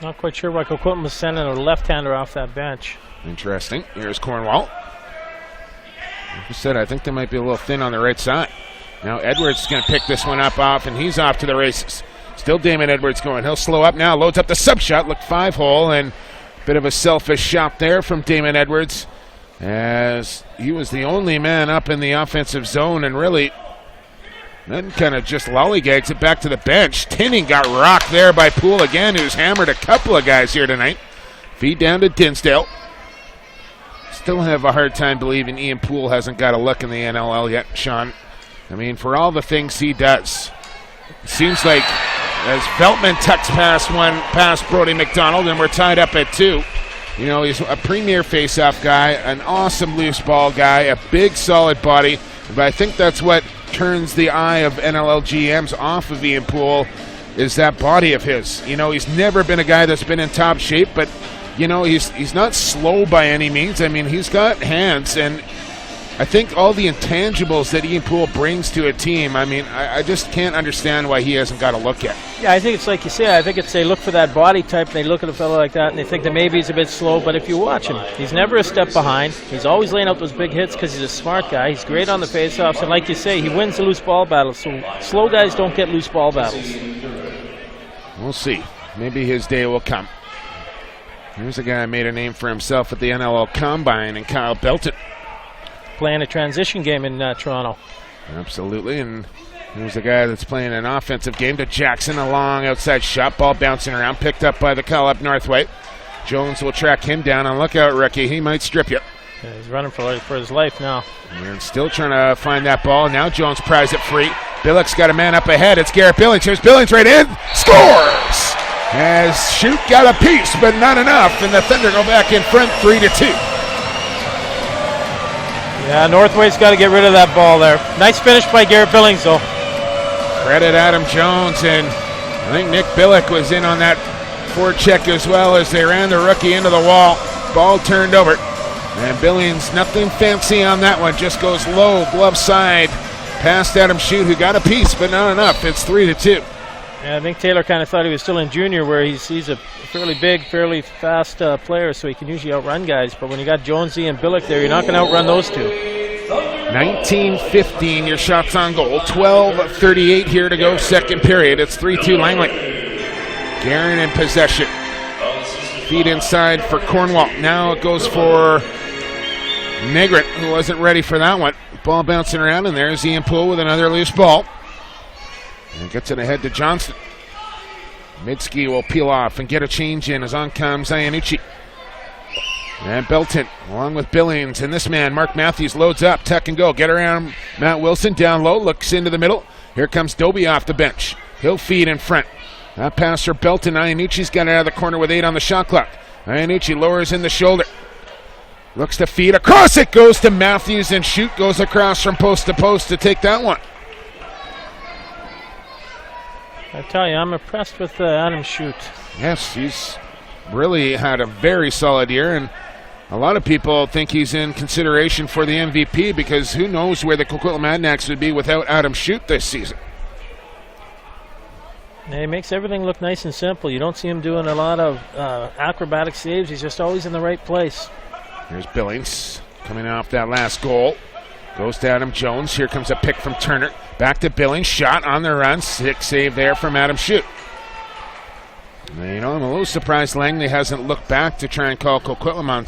Not quite sure why Coquitlam was sending a left-hander off that bench. Interesting. Here's Cornwall. Like I said, I think they might be a little thin on the right side. Now Edwards is going to pick this one up off, and he's off to the races. Still Damon Edwards going. He'll slow up now. Loads up the sub shot. Look 5-hole, and a bit of a selfish shot there from Damon Edwards as he was the only man up in the offensive zone, and really then kind of just lollygags it back to the bench. Tinning got rocked there by Poole again, who's hammered a couple of guys here tonight. Feed down to Dinsdale. Still have a hard time believing Ian Poole hasn't got a look in the NLL yet, Sean. I mean, for all the things he does, it seems like as Veltman tucks past Brody McDonald, and we're tied up at 2. You know, he's a premier face-off guy, an awesome loose ball guy, a big solid body. But I think that's what turns the eye of NLL GMs off of Ian Poole, is that body of his. You know, he's never been a guy that's been in top shape, but, you know, he's not slow by any means. I mean, he's got hands, and I think all the intangibles that Ian Poole brings to a team, I mean, I just can't understand why he hasn't got a look yet. Yeah, I think it's like you say. I think it's they look for that body type, and they look at a fellow like that, and they think that maybe he's a bit slow, but if you watch him, he's never a step behind. He's always laying out those big hits because he's a smart guy. He's great on the faceoffs, and like you say, he wins the loose ball battles, so slow guys don't get loose ball battles. We'll see. Maybe his day will come. Here's a guy who made a name for himself at the NLL Combine, and Kyle Belton. Playing a transition game in Toronto. Absolutely, and here's a guy that's playing an offensive game to Jackson. A long outside shot, ball bouncing around, picked up by the call up Northway. Jones will track him down. On lookout, rookie. He might strip you. Yeah, he's running for his life now. And still trying to find that ball. Now Jones pries it free. Billick's got a man up ahead. It's Garrett Billings. Here's Billings right in. Scores! As Shoot got a piece, but not enough. And the Thunder go back in front 3-2. Yeah, Northway's got to get rid of that ball there. Nice finish by Garrett Billings, though. Credit Adam Jones, and I think Nick Billick was in on that forecheck as well as they ran the rookie into the wall. Ball turned over. And Billings, nothing fancy on that one, just goes low, glove side, past Adam Shoot, who got a piece, but not enough. It's 3-2. Yeah, I think Taylor kind of thought he was still in junior, where he's a fairly big, fairly fast player, so he can usually outrun guys. But when you got Jonesy and Billick there, you're not going to outrun those two. 19-15, your shots on goal. 12:38 here to go, second period. It's 3-2 Langley. Guerin in possession. Feed inside for Cornwall. Now it goes for Negrin, who wasn't ready for that one. Ball bouncing around, and there's Ian Poole with another loose ball. And gets it ahead to Johnston. Midski will peel off and get a change in as on comes Iannucci. And Belton along with Billings, and this man, Mark Matthews, loads up, tuck and go. Get around Matt Wilson, down low, looks into the middle. Here comes Doby off the bench. He'll feed in front. That pass for Belton. Iannucci's got it out of the corner with 8 on the shot clock. Iannucci lowers in the shoulder. Looks to feed across. It goes to Matthews, and Shoot goes across from post to post to take that one. I tell you, I'm impressed with Adam Shoot. Yes, he's really had a very solid year, and a lot of people think he's in consideration for the MVP because who knows where the Coquitlam Adanacs would be without Adam Shoot this season. Yeah, he makes everything look nice and simple. You don't see him doing a lot of acrobatic saves. He's just always in the right place. Here's Billings coming off that last goal. Goes to Adam Jones. Here comes a pick from Turner. Back to Billings. Shot on the run. 6 save there from Adam Shoot. You know, I'm a little surprised Langley hasn't looked back to try and call Coquitlam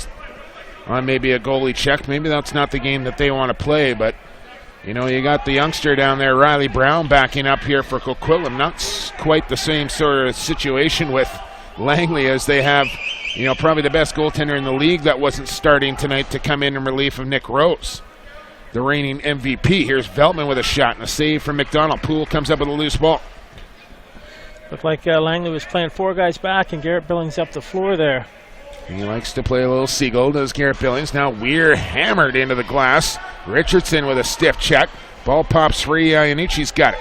on maybe a goalie check. Maybe that's not the game that they want to play, but you know, you got the youngster down there, Riley Brown, backing up here for Coquitlam. Not quite the same sort of situation with Langley as they have, you know, probably the best goaltender in the league that wasn't starting tonight to come in relief of Nick Rose, the reigning MVP. Here's Veltman with a shot and a save from McDonald. Poole comes up with a loose ball. Looked like Langley was playing 4 guys back and Garrett Billings up the floor there. He likes to play a little seagull, does Garrett Billings. Now Weir hammered into the glass. Richardson with a stiff check. Ball pops free. Iannucci's got it.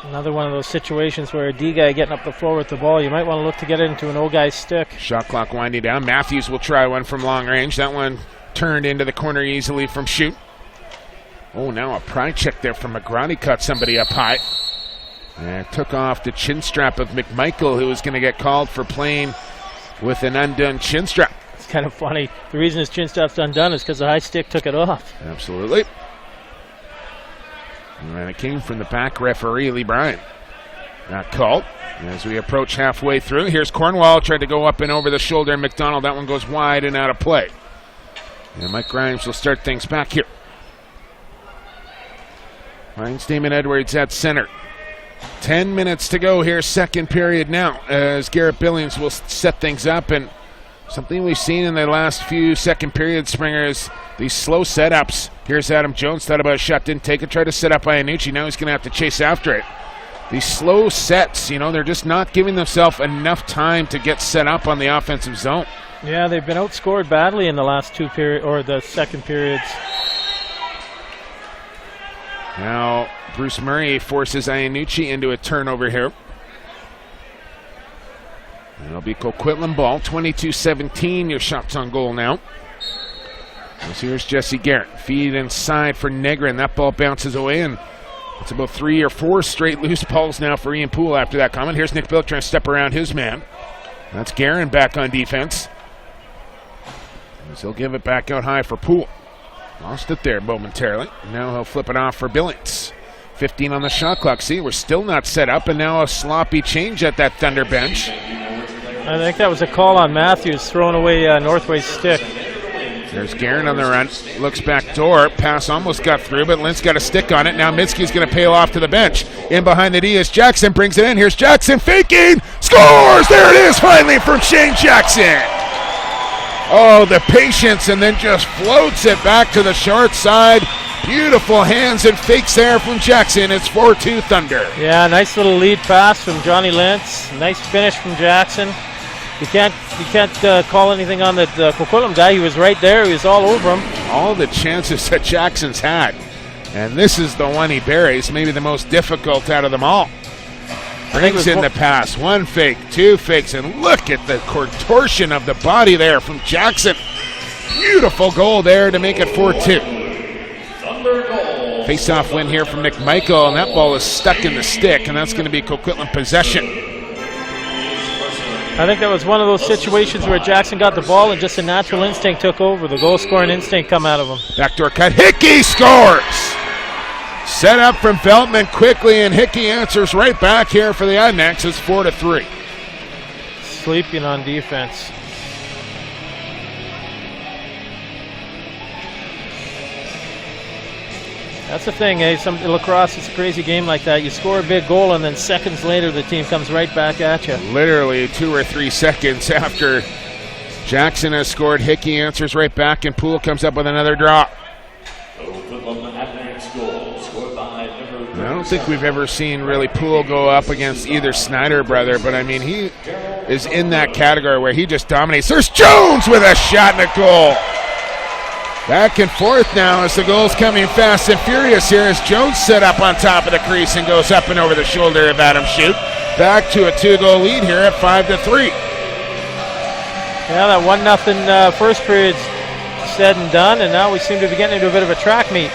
Another one of those situations where a D guy getting up the floor with the ball, you might want to look to get it into an old guy's stick. Shot clock winding down. Matthews will try one from long range. That one turned into the corner easily from Shoot. Oh, now a pry check there from McGrady. Cut somebody up high. And took off the chin strap of McMichael, who was going to get called for playing with an undone chin strap. It's kind of funny. The reason his chin strap's undone is because the high stick took it off. Absolutely. And it came from the back referee, Lee Bryan. Not called. As we approach halfway through, here's Cornwall. Tried to go up and over the shoulder, and McDonald. That one goes wide and out of play. And Mike Grimes will start things back here. Finds Damon Edwards at center. 10 minutes to go here, second period now, as Garrett Billings will set things up. And something we've seen in the last few second period, Springer, is these slow setups. Here's Adam Jones, thought about a shot, didn't take it, tried to set up Iannucci. Now he's going to have to chase after it. These slow sets, you know, they're just not giving themselves enough time to get set up on the offensive zone. Yeah, they've been outscored badly in the last 2 periods, or the second periods. Now Bruce Murray forces Iannucci into a turnover here. It'll be Coquitlam ball, 22-17, your shots on goal now. So here's Jesse Garrett. Feed inside for Negrin. That ball bounces away, and it's about 3 or 4 straight loose balls now for Ian Poole after that comment. Here's Nick Billick trying to step around his man. That's Guerin back on defense. He'll give it back out high for Poole. Lost it there momentarily. Now he'll flip it off for Billings. 15 on the shot clock. See, we're still not set up, and now a sloppy change at that Thunder bench. I think that was a call on Matthews, throwing away Northway's stick. There's Guerin on the run. Looks back door. Pass almost got through, but Lintz got a stick on it. Now Mitski's going to peel off to the bench. In behind the D is Jackson. Brings it in. Here's Jackson faking. Scores! There it is, finally, from Shane Jackson. Oh, the patience, and then just floats it back to the short side. Beautiful hands and fakes there from Jackson. It's 4-2 Thunder. Yeah, nice little lead pass from Johnny Lentz. Nice finish from Jackson. You can't call anything on the Coquitlam guy. He was right there. He was all over him. All the chances that Jackson's had. And this is the one he buries, maybe the most difficult out of them all. Brings in the pass. One fake, two fakes, and look at the contortion of the body there from Jackson. Beautiful goal there to make it 4-2. Face-off win here from Nick Michael, and that ball is stuck in the stick, and that's going to be Coquitlam possession. I think that was one of those situations where Jackson got the ball and just a natural instinct took over. The goal-scoring instinct come out of him. Backdoor cut. Hickey scores! Set up from Feldman quickly, and Hickey answers right back here for the Adanacs. It's 4-3. Sleeping on defense. That's the thing, eh? Lacrosse, it's a crazy game like that. You score a big goal, and then seconds later, the team comes right back at you. Literally 2 or 3 seconds after Jackson has scored, Hickey answers right back, and Poole comes up with another draw. I don't think we've ever seen really Poole go up against either Snyder brother, but I mean, he is in that category where he just dominates. There's Jones with a shot and a goal. Back and forth now as the goal's coming fast and furious here as Jones set up on top of the crease and goes up and over the shoulder of Adam Shute. Back to a 2-goal lead here at 5-3. Yeah, that 1-0 first period's said and done, and now we seem to be getting into a bit of a track meet.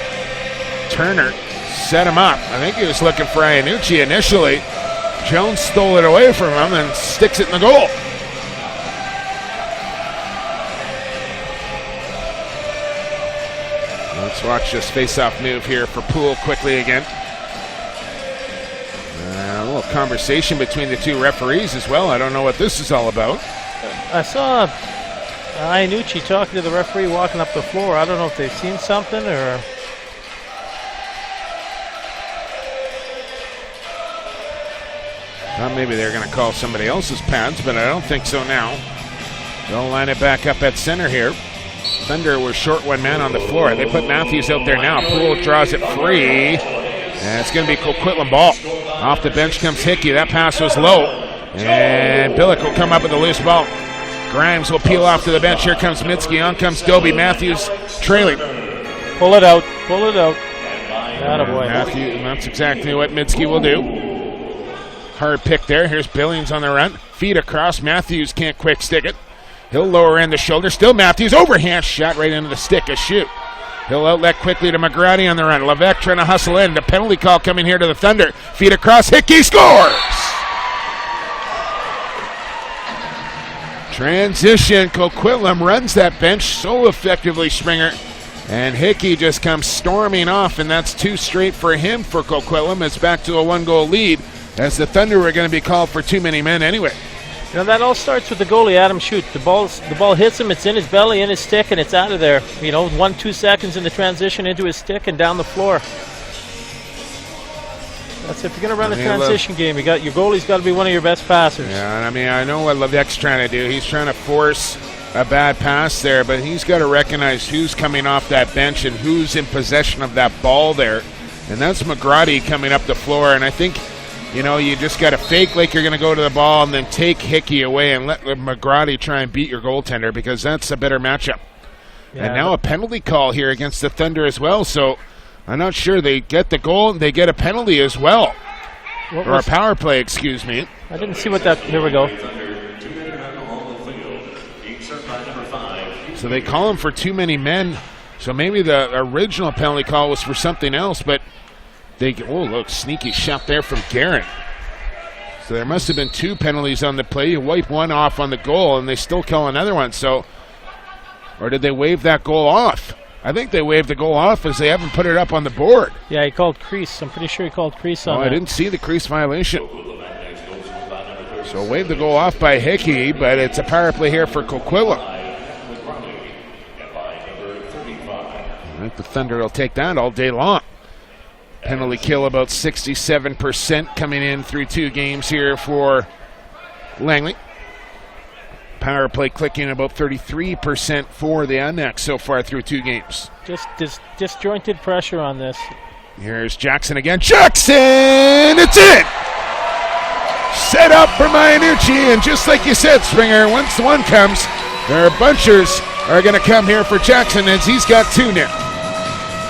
Turner set him up. I think he was looking for Iannucci initially. Jones stole it away from him and sticks it in the goal. Let's watch this face-off move here for Poole quickly again. A little conversation between the two referees as well. I don't know what this is all about. I saw Iannucci talking to the referee walking up the floor. I don't know if they've seen something or... Well, maybe they're going to call somebody else's pads, but I don't think so now. They'll line it back up at center here. Thunder was short one man on the floor. They put Matthews out there now. Poole draws it free. And it's going to be Coquitlam ball. Off the bench comes Hickey. That pass was low. And Billick will come up with a loose ball. Grimes will peel off to the bench. Here comes Mitski. On comes Dobie. Matthews trailing. Pull it out. Pull it out. Attaboy. Matthews, that's exactly what Mitski will do. Hard pick there. Here's Billings on the run. Feet across. Matthews can't quick stick it. He'll lower in the shoulder. Still Matthews. Overhand shot right into the stick. A shoot. He'll outlet quickly to McGrady on the run. Levesque trying to hustle in. The penalty call coming here to the Thunder. Feet across. Hickey scores! Transition. Coquitlam runs that bench so effectively, Springer. And Hickey just comes storming off, and that's 2 straight for him for Coquitlam. It's back to a 1-goal lead as the Thunder were going to be called for too many men anyway. You know, that all starts with the goalie, Adam Shute. The ball hits him, it's in his belly, in his stick, and it's out of there. 1-2 seconds in the transition into his stick and down the floor. That's if you're going to run a transition game. Your goalie's got to be one of your best passers. Yeah, and I mean, I know what Levesque's trying to do. He's trying to force a bad pass there, but he's got to recognize who's coming off that bench and who's in possession of that ball there. And that's McGrady coming up the floor, and I think you just got to fake like you're going to go to the ball and then take Hickey away and let McGrady try and beat your goaltender because that's a better matchup. Yeah, and now a penalty call here against the Thunder as well, so I'm not sure. They get the goal and they get a penalty as well. Or a power play, excuse me. I didn't see what that... Here we go. So they call him for too many men. So maybe the original penalty call was for something else, but look, sneaky shot there from Guerin. So there must have been 2 penalties on the play. You wipe one off on the goal, and they still call another one. So, or did they wave that goal off? I think they waved the goal off as they haven't put it up on the board. Yeah, he called crease. I'm pretty sure he called crease on that. I didn't see the crease violation. So wave the goal off by Hickey, but it's a power play here for Coquitlam. I think the Thunder will take that all day long. Penalty kill about 67% coming in through 2 games here for Langley. Power play clicking about 33% for the Adanacs so far through 2 games. Just disjointed pressure on this. Here's Jackson again. Jackson! It's in! Set up for Mayanucci, and just like you said, Springer, once the one comes, their bunchers are going to come here for Jackson as he's got 2 now.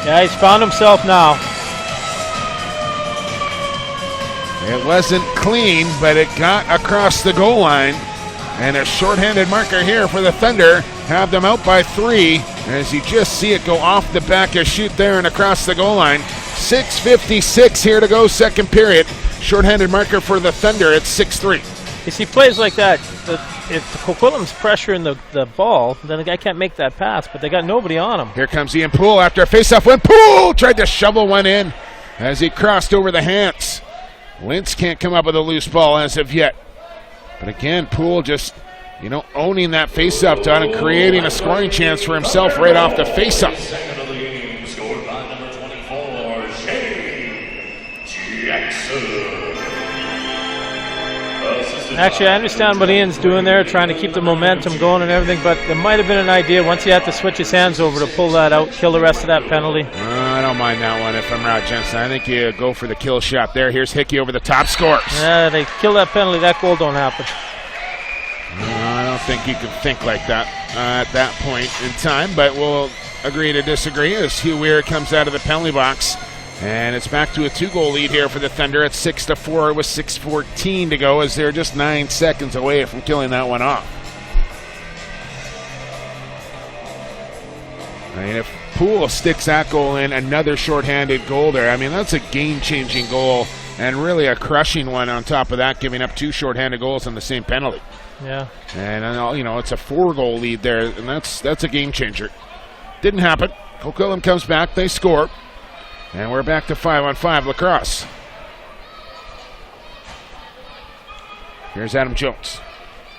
Yeah, he's found himself now. It wasn't clean, but it got across the goal line. And a shorthanded marker here for the Thunder. Have them out by 3 as you just see it go off the back of Shoot there and across the goal line. 6:56 here to go, second period. Shorthanded marker for the Thunder at 6-3. You see plays like that, if Coquitlam's pressuring the ball, then the guy can't make that pass, but they got nobody on him. Here comes Ian Poole after a faceoff win. Poole tried to shovel one in as he crossed over the hands. Lintz can't come up with a loose ball as of yet. But again, Poole just, owning that faceoff, Don, and creating a scoring chance for himself right off the faceoff. Second of the game, scored by number 24, Shane Jackson. Actually, I understand what Ian's doing there, trying to keep the momentum going and everything, but there might have been an idea once he had to switch his hands over to pull that out, kill the rest of that penalty. I don't mind that one if I'm Rod Jensen. I think you go for the kill shot there. Here's Hickey over the top, scores. Yeah, they kill that penalty, that goal don't happen. I don't think you can think like that at that point in time, but we'll agree to disagree as Hugh Weir comes out of the penalty box. And it's back to a 2-goal lead here for the Thunder at 6-4 with 6:14 to go as they're just 9 seconds away from killing that one off. I mean, if Poole sticks that goal in, another shorthanded goal there, I mean, that's a game-changing goal and really a crushing one on top of that, giving up 2 shorthanded goals on the same penalty. Yeah. And, it's a 4-goal lead there, and that's a game-changer. Didn't happen. Coquitlam comes back, they score. And we're back to 5-on-5 lacrosse. Here's Adam Jones.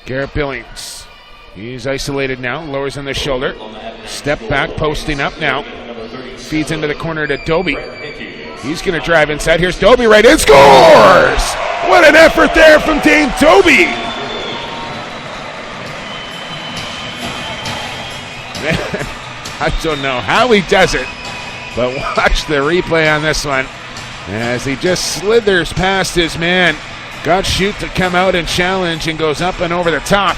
Garrett Billings. He's isolated now, lowers on the shoulder. Step back, posting up now. Feeds into the corner to Doby. He's going to drive inside. Here's Doby right in, scores! What an effort there from Dane Doby! I don't know how he does it. But watch the replay on this one as he just slithers past his man. Got Shoot to come out and challenge and goes up and over the top.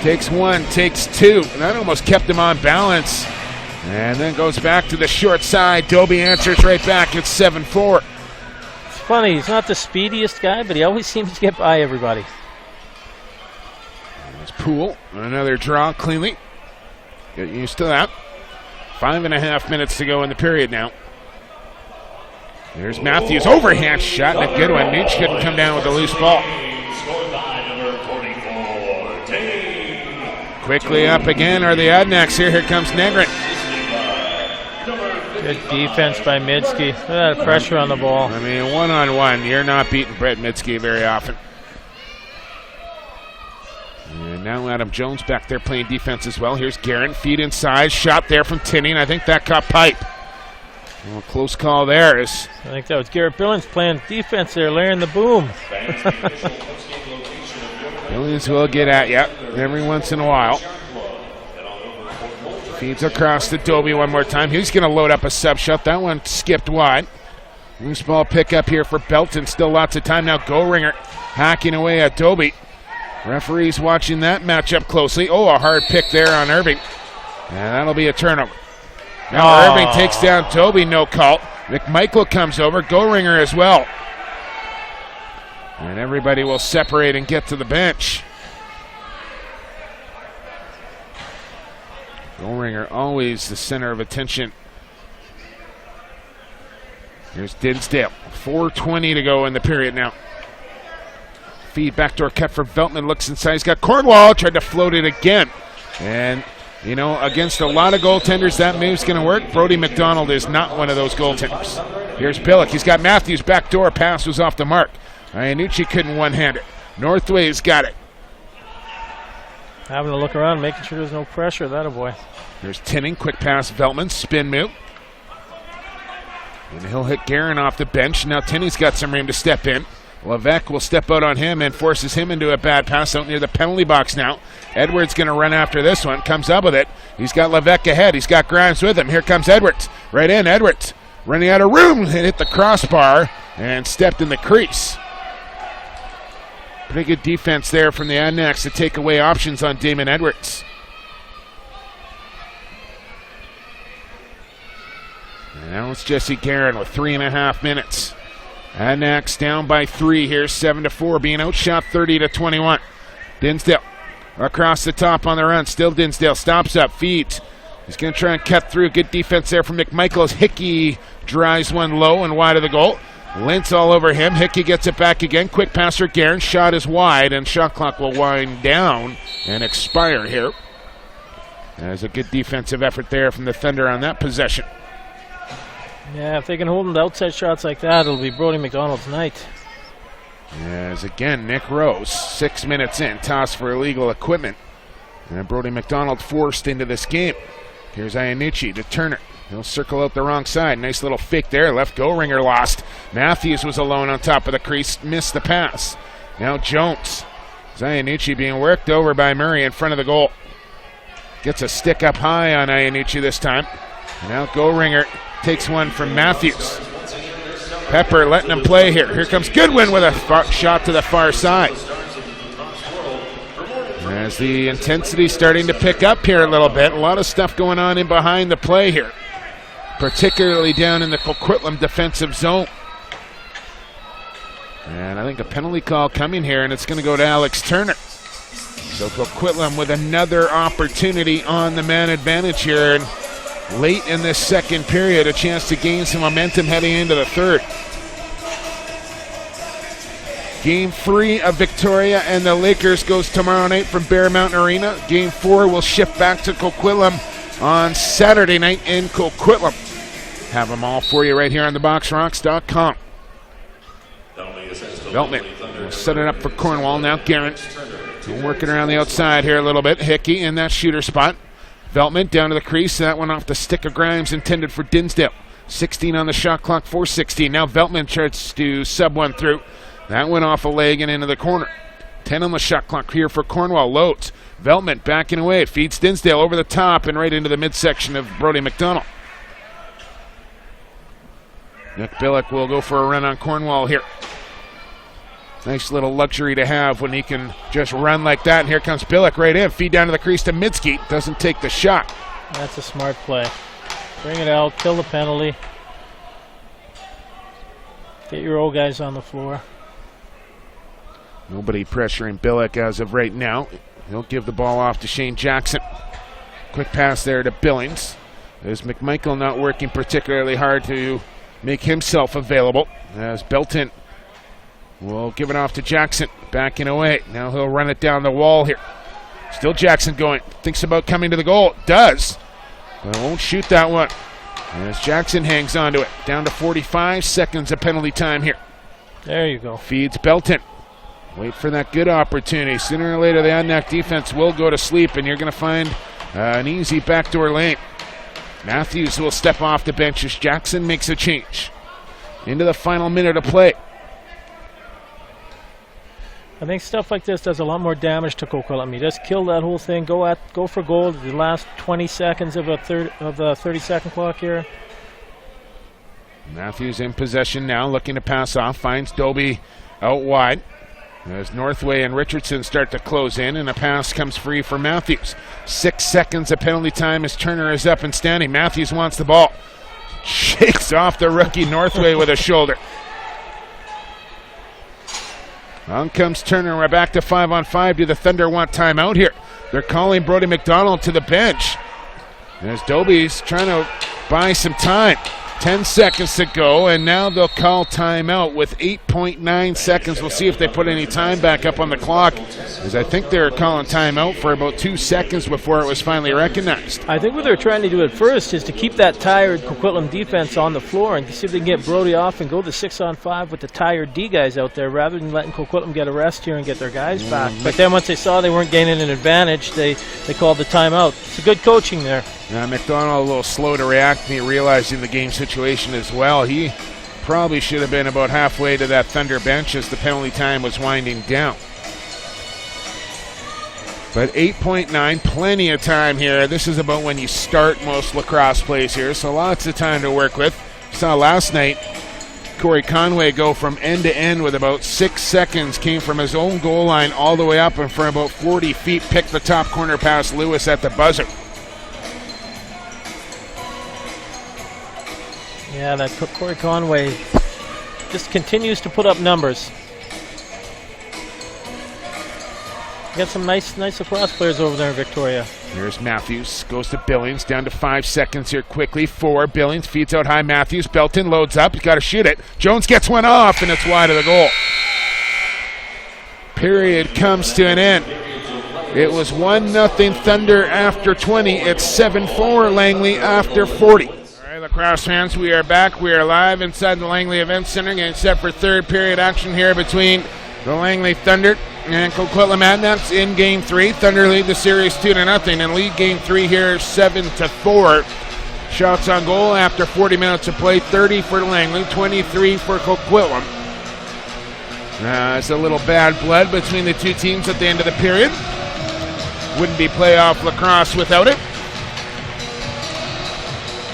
Takes 1, takes 2. And that almost kept him on balance. And then goes back to the short side. Doby answers right back at 7-4. It's funny, he's not the speediest guy, but he always seems to get by everybody. There's Poole. Another draw cleanly. Get used to that. 5.5 minutes to go in the period now. There's Matthews, overhand shot, and a good one. Nooch couldn't come down with a loose ball. Quickly up again are the Adanacs here. Here comes Negrin. Good defense by Midsky. Look at that pressure on the ball. I mean, one-on-one, you're not beating Brett Midsky very often. And now Adam Jones back there playing defense as well. Here's Guerin, feed inside, shot there from Tinning. I think that caught pipe. Well, close call there. I think that was Garrett Billings playing defense there, laying the boom. Billings will get at you every once in a while. Feeds across to Doby one more time. He's going to load up a sub shot. That one skipped wide. Loose ball pickup here for Belton. Still lots of time now. Go-Ringer hacking away at Doby. Referees watching that matchup closely. Oh, a hard pick there on Irving. And that'll be a turnover. Now Irving takes down Toby, no call. McMichael comes over, Go-Ringer as well. And everybody will separate and get to the bench. Go-Ringer always the center of attention. Here's Dinsdale. 4:20 to go in the period now. Feed backdoor cut for Veltman, looks inside, he's got Cornwall, tried to float it again. And, against a lot of goaltenders, that move's going to work. Brody McDonald is not one of those goaltenders. Here's Billick, he's got Matthews, backdoor pass was off the mark. Iannucci couldn't one-hand it. Northway's got it. Having to look around, making sure there's no pressure, that boy. There's Tinning, quick pass, Veltman, spin move. And he'll hit Guerin off the bench. Now Tinney's got some room to step in. Levesque will step out on him and forces him into a bad pass out near the penalty box now. Edwards going to run after this one. Comes up with it. He's got Levesque ahead. He's got Grimes with him. Here comes Edwards. Right in. Edwards running out of room. Hit the crossbar and stepped in the crease. Pretty good defense there from the Adanacs to take away options on Damon Edwards. And now it's Jesse Guerin with 3.5 minutes. Adanacs down by 3 here, 7-4, being outshot 30-21. Dinsdale across the top on the run. Still Dinsdale stops up, feeds. He's going to try and cut through. Good defense there from McMichaels. Hickey drives one low and wide of the goal. Lintz all over him. Hickey gets it back again. Quick pass for Guerin. Shot is wide, and shot clock will wind down and expire here. There's a good defensive effort there from the Thunder on that possession. Yeah, if they can hold them to outside shots like that, it'll be Brodie McDonald's night. As again, Nick Rose, 6 minutes in, toss for illegal equipment. And Brodie McDonald forced into this game. Here's Iannucci to Turner. He'll circle out the wrong side. Nice little fake there. Left goal ringer lost. Matthews was alone on top of the crease. Missed the pass. Now Jones. Iannucci being worked over by Murray in front of the goal. Gets a stick up high on Iannucci this time. And now goal ringer takes one from Matthews. Pepper letting him play here. Here comes Goodwin with a shot to the far side. As the intensity starting to pick up here a little bit. A lot of stuff going on in behind the play here, particularly down in the Coquitlam defensive zone. And I think a penalty call coming here, and it's going to go to Alex Turner. So Coquitlam with another opportunity on the man advantage here. And late in this second period, a chance to gain some momentum heading into the third. Game 3 of Victoria and the Lakers goes tomorrow night from Bear Mountain Arena. Game 4 will shift back to Coquitlam on Saturday night in Coquitlam. Have them all for you right here on theboxrocks.com. Veltman will set it up for Cornwall. Now Guerin working around the outside here a little bit. Hickey in that shooter spot. Veltman down to the crease. That one off the stick of Grimes, intended for Dinsdale. 16 on the shot clock, 4:16. Now Veltman tries to sub one through. That went off a leg and into the corner. 10 on the shot clock here for Cornwall. Loads. Veltman backing away. Feeds Dinsdale over the top and right into the midsection of Brodie McDonald. Nick Billick will go for a run on Cornwall here. Nice little luxury to have when he can just run like that. And here comes Billick right in. Feed down to the crease to Midsky. Doesn't take the shot. That's a smart play. Bring it out. Kill the penalty. Get your old guys on the floor. Nobody pressuring Billick as of right now. He'll give the ball off to Shane Jackson. Quick pass there to Billings. There's McMichael not working particularly hard to make himself available. As Belton will give it off to Jackson. Backing away. Now he'll run it down the wall here. Still Jackson going. Thinks about coming to the goal. Does. But won't shoot that one. As Jackson hangs on to it. Down to 45 seconds of penalty time here. There you go. Feeds Belton. Wait for that good opportunity. Sooner or later, the Adanac defense will go to sleep, and you're going to find an easy backdoor lane. Matthews will step off the bench as Jackson makes a change. Into the final minute of play. I think stuff like this does a lot more damage to Coquitlam. You just kill that whole thing. Go for goal. The last 20 seconds of the 30-second clock here. Matthews in possession now, looking to pass off. Finds Doby out wide. As Northway and Richardson start to close in, and a pass comes free for Matthews. 6 seconds of penalty time as Turner is up and standing. Matthews wants the ball. Shakes off the rookie Northway with a shoulder. On comes Turner. We're back to 5-on-5. Do the Thunder want timeout here? They're calling Brodie McDonald to the bench. As Doby's trying to buy some time. 10 seconds to go, and now they'll call timeout with 8.9 seconds. We'll see if they put any time back up on the clock, as I think they were calling timeout for about 2 seconds before it was finally recognized. I think what they're trying to do at first is to keep that tired Coquitlam defense on the floor and see if they can get Brodie off and go to 6-on-5 with the tired D guys out there rather than letting Coquitlam get a rest here and get their guys back. But then once they saw they weren't gaining an advantage, they called the timeout. It's a good coaching there. McDonald a little slow to react, realizing the game situation as well. He probably should have been about halfway to that Thunder bench as the penalty time was winding down. But 8.9, plenty of time here. This is about when you start most lacrosse plays here, so lots of time to work with. Saw last night Corey Conway go from end to end with about 6 seconds, came from his own goal line all the way up, and for about 40 feet picked the top corner past Lewis at the buzzer. Yeah, that Corey Conway just continues to put up numbers. Got some nice lacrosse players over there in Victoria. Here's Matthews, goes to Billings, down to 5 seconds here quickly. 4, Billings feeds out high, Matthews, Belton loads up, he's got to shoot it. Jones gets one off, and it's wide of the goal. Period comes to an end. It was 1-0 Thunder after 20. It's 7-4 Langley after 40. All right, lacrosse fans, we are back. We are live inside the Langley Event Center, getting set for third period action here between the Langley Thunder and Coquitlam Adanacs in Game 3. Thunder lead the series 2-0 and lead Game 3 here 7-4. Shots on goal after 40 minutes of play, 30 for Langley, 23 for Coquitlam. It's a little bad blood between the two teams at the end of the period. Wouldn't be playoff lacrosse without it.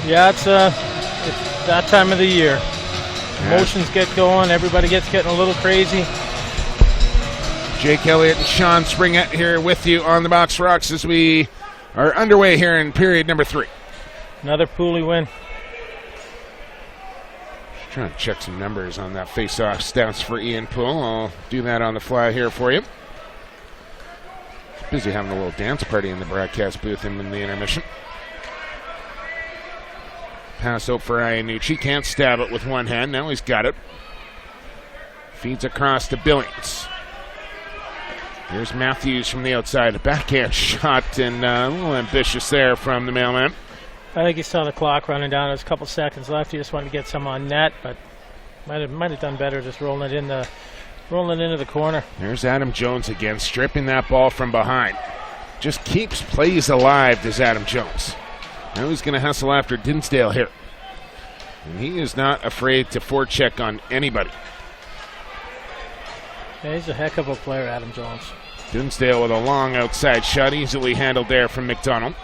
Yeah, it's that time of the year. Emotions get going, everybody getting a little crazy. Jake Elliott and Sean Springett here with you on the Box Rocks as we are underway here in period number 3. Another Pooley win. Trying to check some numbers on that face-off stats for Ian Poole. I'll do that on the fly here for you. Busy having a little dance party in the broadcast booth in the intermission. Pass out for Iannucci. Can't stab it with one hand. Now he's got it. Feeds across to Billings. Here's Matthews from the outside. A backhand shot and a little ambitious there from the mailman. I think he saw the clock running down. There's a couple seconds left. He just wanted to get some on net, but might have done better just rolling it into the corner. There's Adam Jones again, stripping that ball from behind. Just keeps plays alive, does Adam Jones. Now he's going to hustle after Dinsdale here. And he is not afraid to forecheck on anybody. Yeah, he's a heck of a player, Adam Jones. Dinsdale with a long outside shot, easily handled there from McDonald.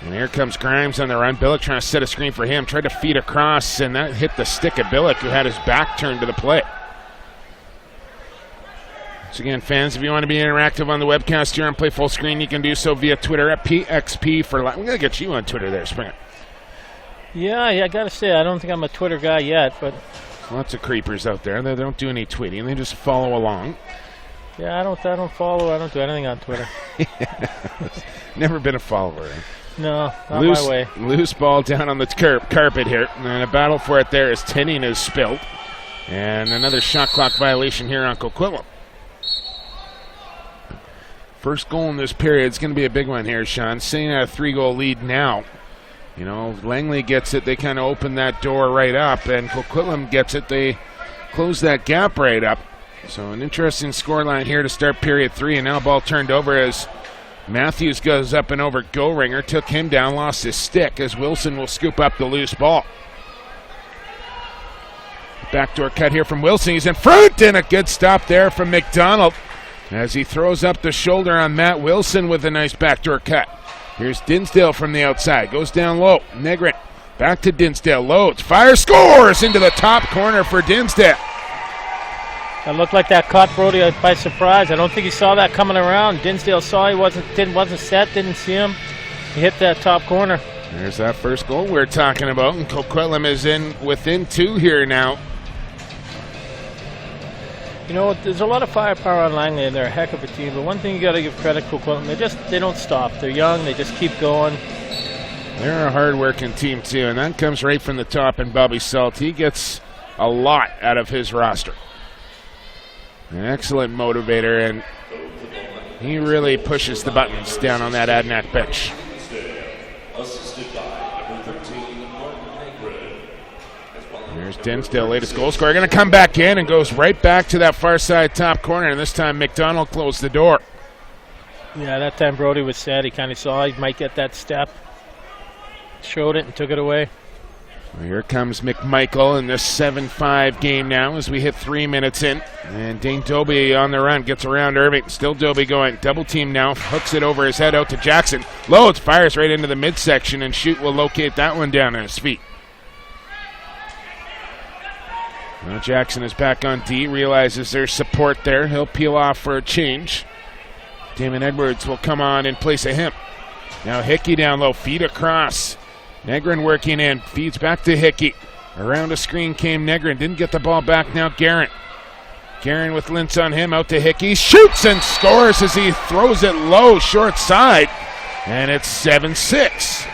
And here comes Grimes on the run. Billick trying to set a screen for him. Tried to feed across, and that hit the stick of Billick, who had his back turned to the play. Once again, fans, if you want to be interactive on the webcast here on Play Full Screen, you can do so via Twitter at PXP for live. We're going to get you on Twitter there, Springer. Yeah, I got to say, I don't think I'm a Twitter guy yet, but lots of creepers out there. They don't do any tweeting. They just follow along. Yeah, I don't follow. I don't do anything on Twitter. Never been a follower. No, not my way. Loose ball down on the carpet here. And a battle for it there as Tenning is spilled. And another shot clock violation here on Coquitlam. First goal in this period is going to be a big one here, Sean. Sitting at a 3-goal lead now. You know, Langley gets it. They kind of open that door right up. And Coquitlam gets it. They close that gap right up. So an interesting scoreline here to start period 3. And now ball turned over as Matthews goes up and over Gohringer. Took him down, lost his stick as Wilson will scoop up the loose ball. Backdoor cut here from Wilson. He's in front, and a good stop there from McDonald as he throws up the shoulder on Matt Wilson with a nice backdoor cut. Here's Dinsdale from the outside. Goes down low. Negrin back to Dinsdale. Loads. Fire, scores into the top corner for Dinsdale. It looked like that caught Brody by surprise. I don't think he saw that coming around. Dinsdale saw he wasn't set, didn't see him. He hit that top corner. There's that first goal we're talking about, and Coquitlam is within 2 here now. You know, there's a lot of firepower on Langley, and they're a heck of a team. But one thing you got to give credit to Coquitlam, they don't stop. They're young. They just keep going. They're a hard-working team too, and that comes right from the top. And Bobby Salt, he gets a lot out of his roster. An excellent motivator, and he really pushes the buttons down on that Adanac bench. There's Dinsdale, latest goal scorer, going to come back in and goes right back to that far side top corner, and this time McDonald closed the door. Yeah, that time Brody was set. He kind of saw he might get that step. Showed it and took it away. Here comes McMichael in this 7-5 game now as we hit 3 minutes in. And Dane Doby on the run, gets around Irving. Still Doby going. Double team now. Hooks it over his head out to Jackson. Loads, fires right into the midsection, and Shoot will locate that one down on his feet. Now Jackson is back on D, realizes there's support there. He'll peel off for a change. Damon Edwards will come on in place of him. Now Hickey down low, feed across. Negrin working in, feeds back to Hickey. Around a screen came Negrin, didn't get the ball back. Now Guerin. Guerin with Lintz on him, out to Hickey. Shoots and scores as he throws it low, short side. And it's 7-6.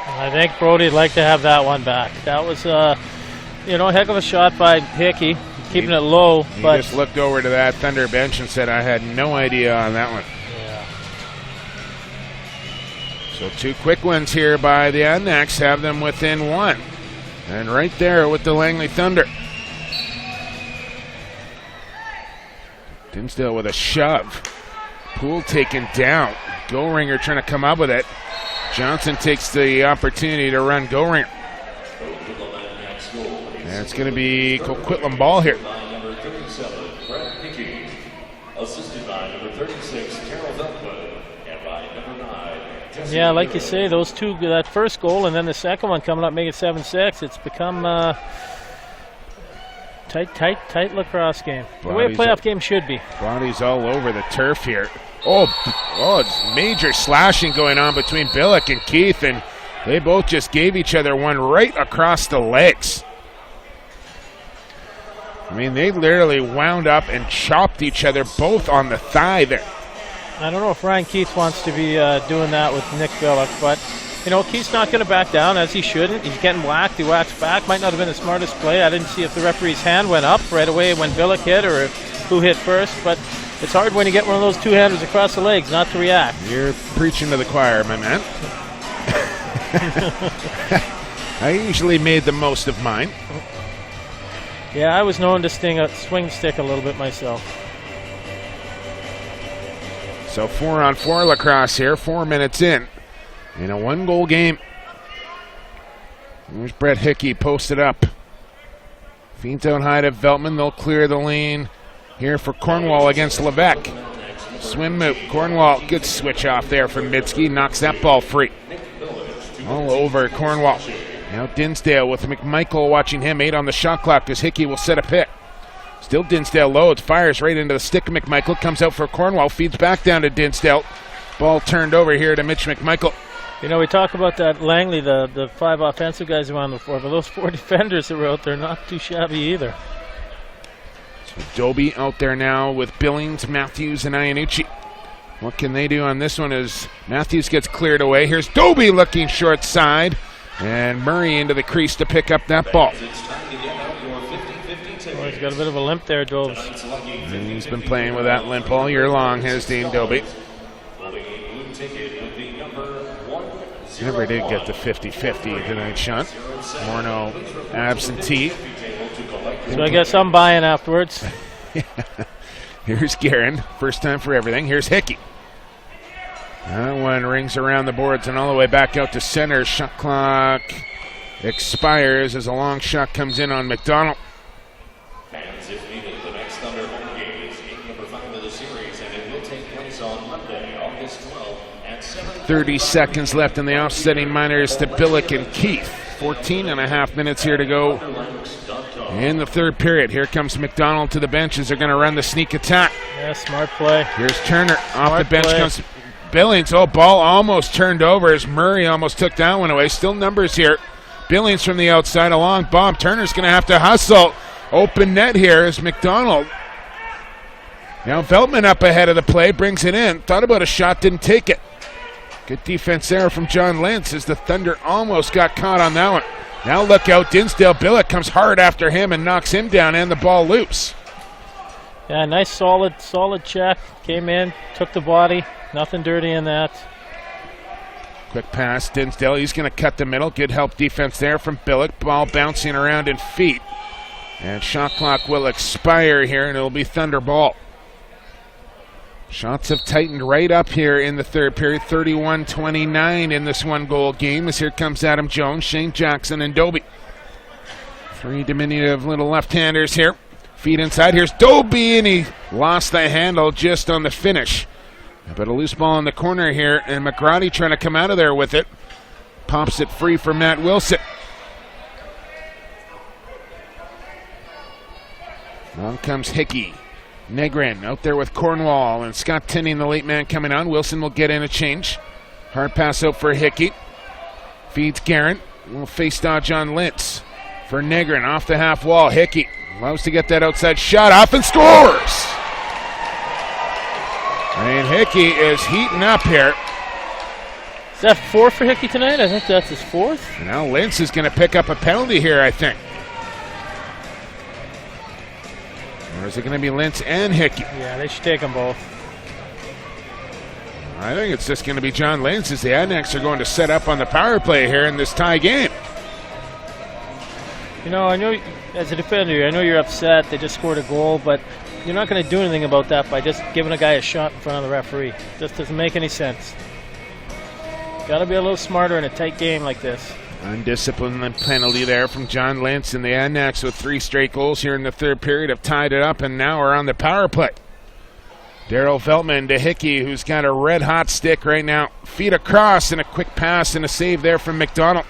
I think Brody'd like to have that one back. That was a heck of a shot by Hickey, keeping it low. He but just looked over to that Thunder bench and said, I had no idea on that one. Yeah. So 2 quick ones here by the Adanacs have them within 1. And right there with the Langley Thunder. Dinsdale with a shove. Poole taken down. Goldringer trying to come up with it. Johnson takes the opportunity to run Goldringer. And it's going to be Coquitlam ball here. Number 37, Brett Hickey. Assisted by number 36, Carol Veltman. And by number 9, Jesse Yeah, like you Miller. say, those two, that first goal and then the second one coming up, make it 7-6. It's become tight lacrosse game. The way a Bodies playoff up. game should be. Bodies all over the turf here. Oh, it's major slashing going on between Billick and Keith, and they both just gave each other one right across the legs. I mean, they literally wound up and chopped each other both on the thigh there. I don't know if Ryan Keith wants to be doing that with Nick Billick, but, Keith's not going to back down, as he shouldn't. He's getting whacked. He whacks back. Might not have been the smartest play. I didn't see if the referee's hand went up right away when Billick hit or who hit first, but it's hard when you get one of those two-handers across the legs not to react. You're preaching to the choir, my man. I usually made the most of mine. Yeah, I was known to swing stick a little bit myself. So 4-on-4 lacrosse here, 4 minutes in a 1-goal game. There's Brett Hickey posted up. Feet out high to Veltman. They'll clear the lane here for Cornwall against Levesque. Swim move. Cornwall, good switch off there from Mitski. Knocks that ball free. All over Cornwall. Now Dinsdale with McMichael watching him. 8 on the shot clock as Hickey will set a pick. Still Dinsdale loads, fires right into the stick of McMichael. Comes out for Cornwall, feeds back down to Dinsdale. Ball turned over here to Mitch McMichael. We talk about that Langley, the 5 offensive guys who were on the floor, but those 4 defenders that were out there, not too shabby either. So Doby out there now with Billings, Matthews, and Iannucci. What can they do on this one as Matthews gets cleared away. Here's Doby looking short side. And Murray into the crease to pick up that ball. Oh, he's got a bit of a limp there, Dobes. And he's been playing with that limp all year long, has Dane Doby. Never did get the 50-50 tonight, Sean. Morneau absentee. So I guess I'm buying afterwards. Here's Guerin, first time for everything. Here's Hickey. That one rings around the boards and all the way back out to center. Shot clock expires as a long shot comes in on McDonald. Fans, if needed, the next Thunder home game is game number 5 of the series, and it will take place on Monday, August 12th at 7. 30 seconds left in the offsetting minors to Billick and Keith. 14 and a half minutes here to go in the third period. Here comes McDonald to the bench as they're going to run the sneak attack. Yeah, smart play. Here's Turner. Off the bench play. comes Billings. Oh, ball almost turned over as Murray almost took that one away. Still numbers here. Billings from the outside, a long bomb. Turner's going to have to hustle. Open net here is McDonald. Now Veltman up ahead of the play, brings it in. Thought about a shot, didn't take it. Good defense there from John Lentz as the Thunder almost got caught on that one. Now look out, Dinsdale. Billick comes hard after him and knocks him down and the ball loose. Yeah, nice solid check. Came in, took the body. Nothing dirty in that. Quick pass, Dinsdale. He's going to cut the middle. Good help defense there from Billick. Ball bouncing around in feet. And shot clock will expire here, and it'll be Thunder ball. Shots have tightened right up here in the third period. 31-29 in this one-goal game as here comes Adam Jones, Shane Jackson, and Doby. Three diminutive little left-handers here. Feet inside. Here's Doby, and he lost the handle just on the finish. But a loose ball in the corner here, and McGrady trying to come out of there with it. Pops it free for Matt Wilson. On comes Hickey. Negrin out there with Cornwall, and Scott Tinney, the late man, coming on. Wilson will get in a change. Hard pass out for Hickey. Feeds Guerin. Little face dodge on Lintz for Negrin off the half wall. Hickey loves to get that outside shot off and scores! And Hickey is heating up here. Is that 4 for Hickey tonight? I think that's his 4th. And now Lintz is going to pick up a penalty here, I think. Or is it going to be Lintz and Hickey? Yeah, they should take them both. I think it's just going to be John Lintz as the Adanacs are going to set up on the power play here in this tie game. You know, I know as a defender, I know you're upset they just scored a goal, but you're not going to do anything about that by just giving a guy a shot in front of the referee. Just doesn't make any sense. Got to be a little smarter in a tight game like this. Undisciplined penalty there from John Lintz, and the Adanacs with 3 straight goals here in the third period have tied it up and now are on the power play. Daryl Veltman to Hickey, who's got a red-hot stick right now. Feet across and a quick pass and a save there from McDonald.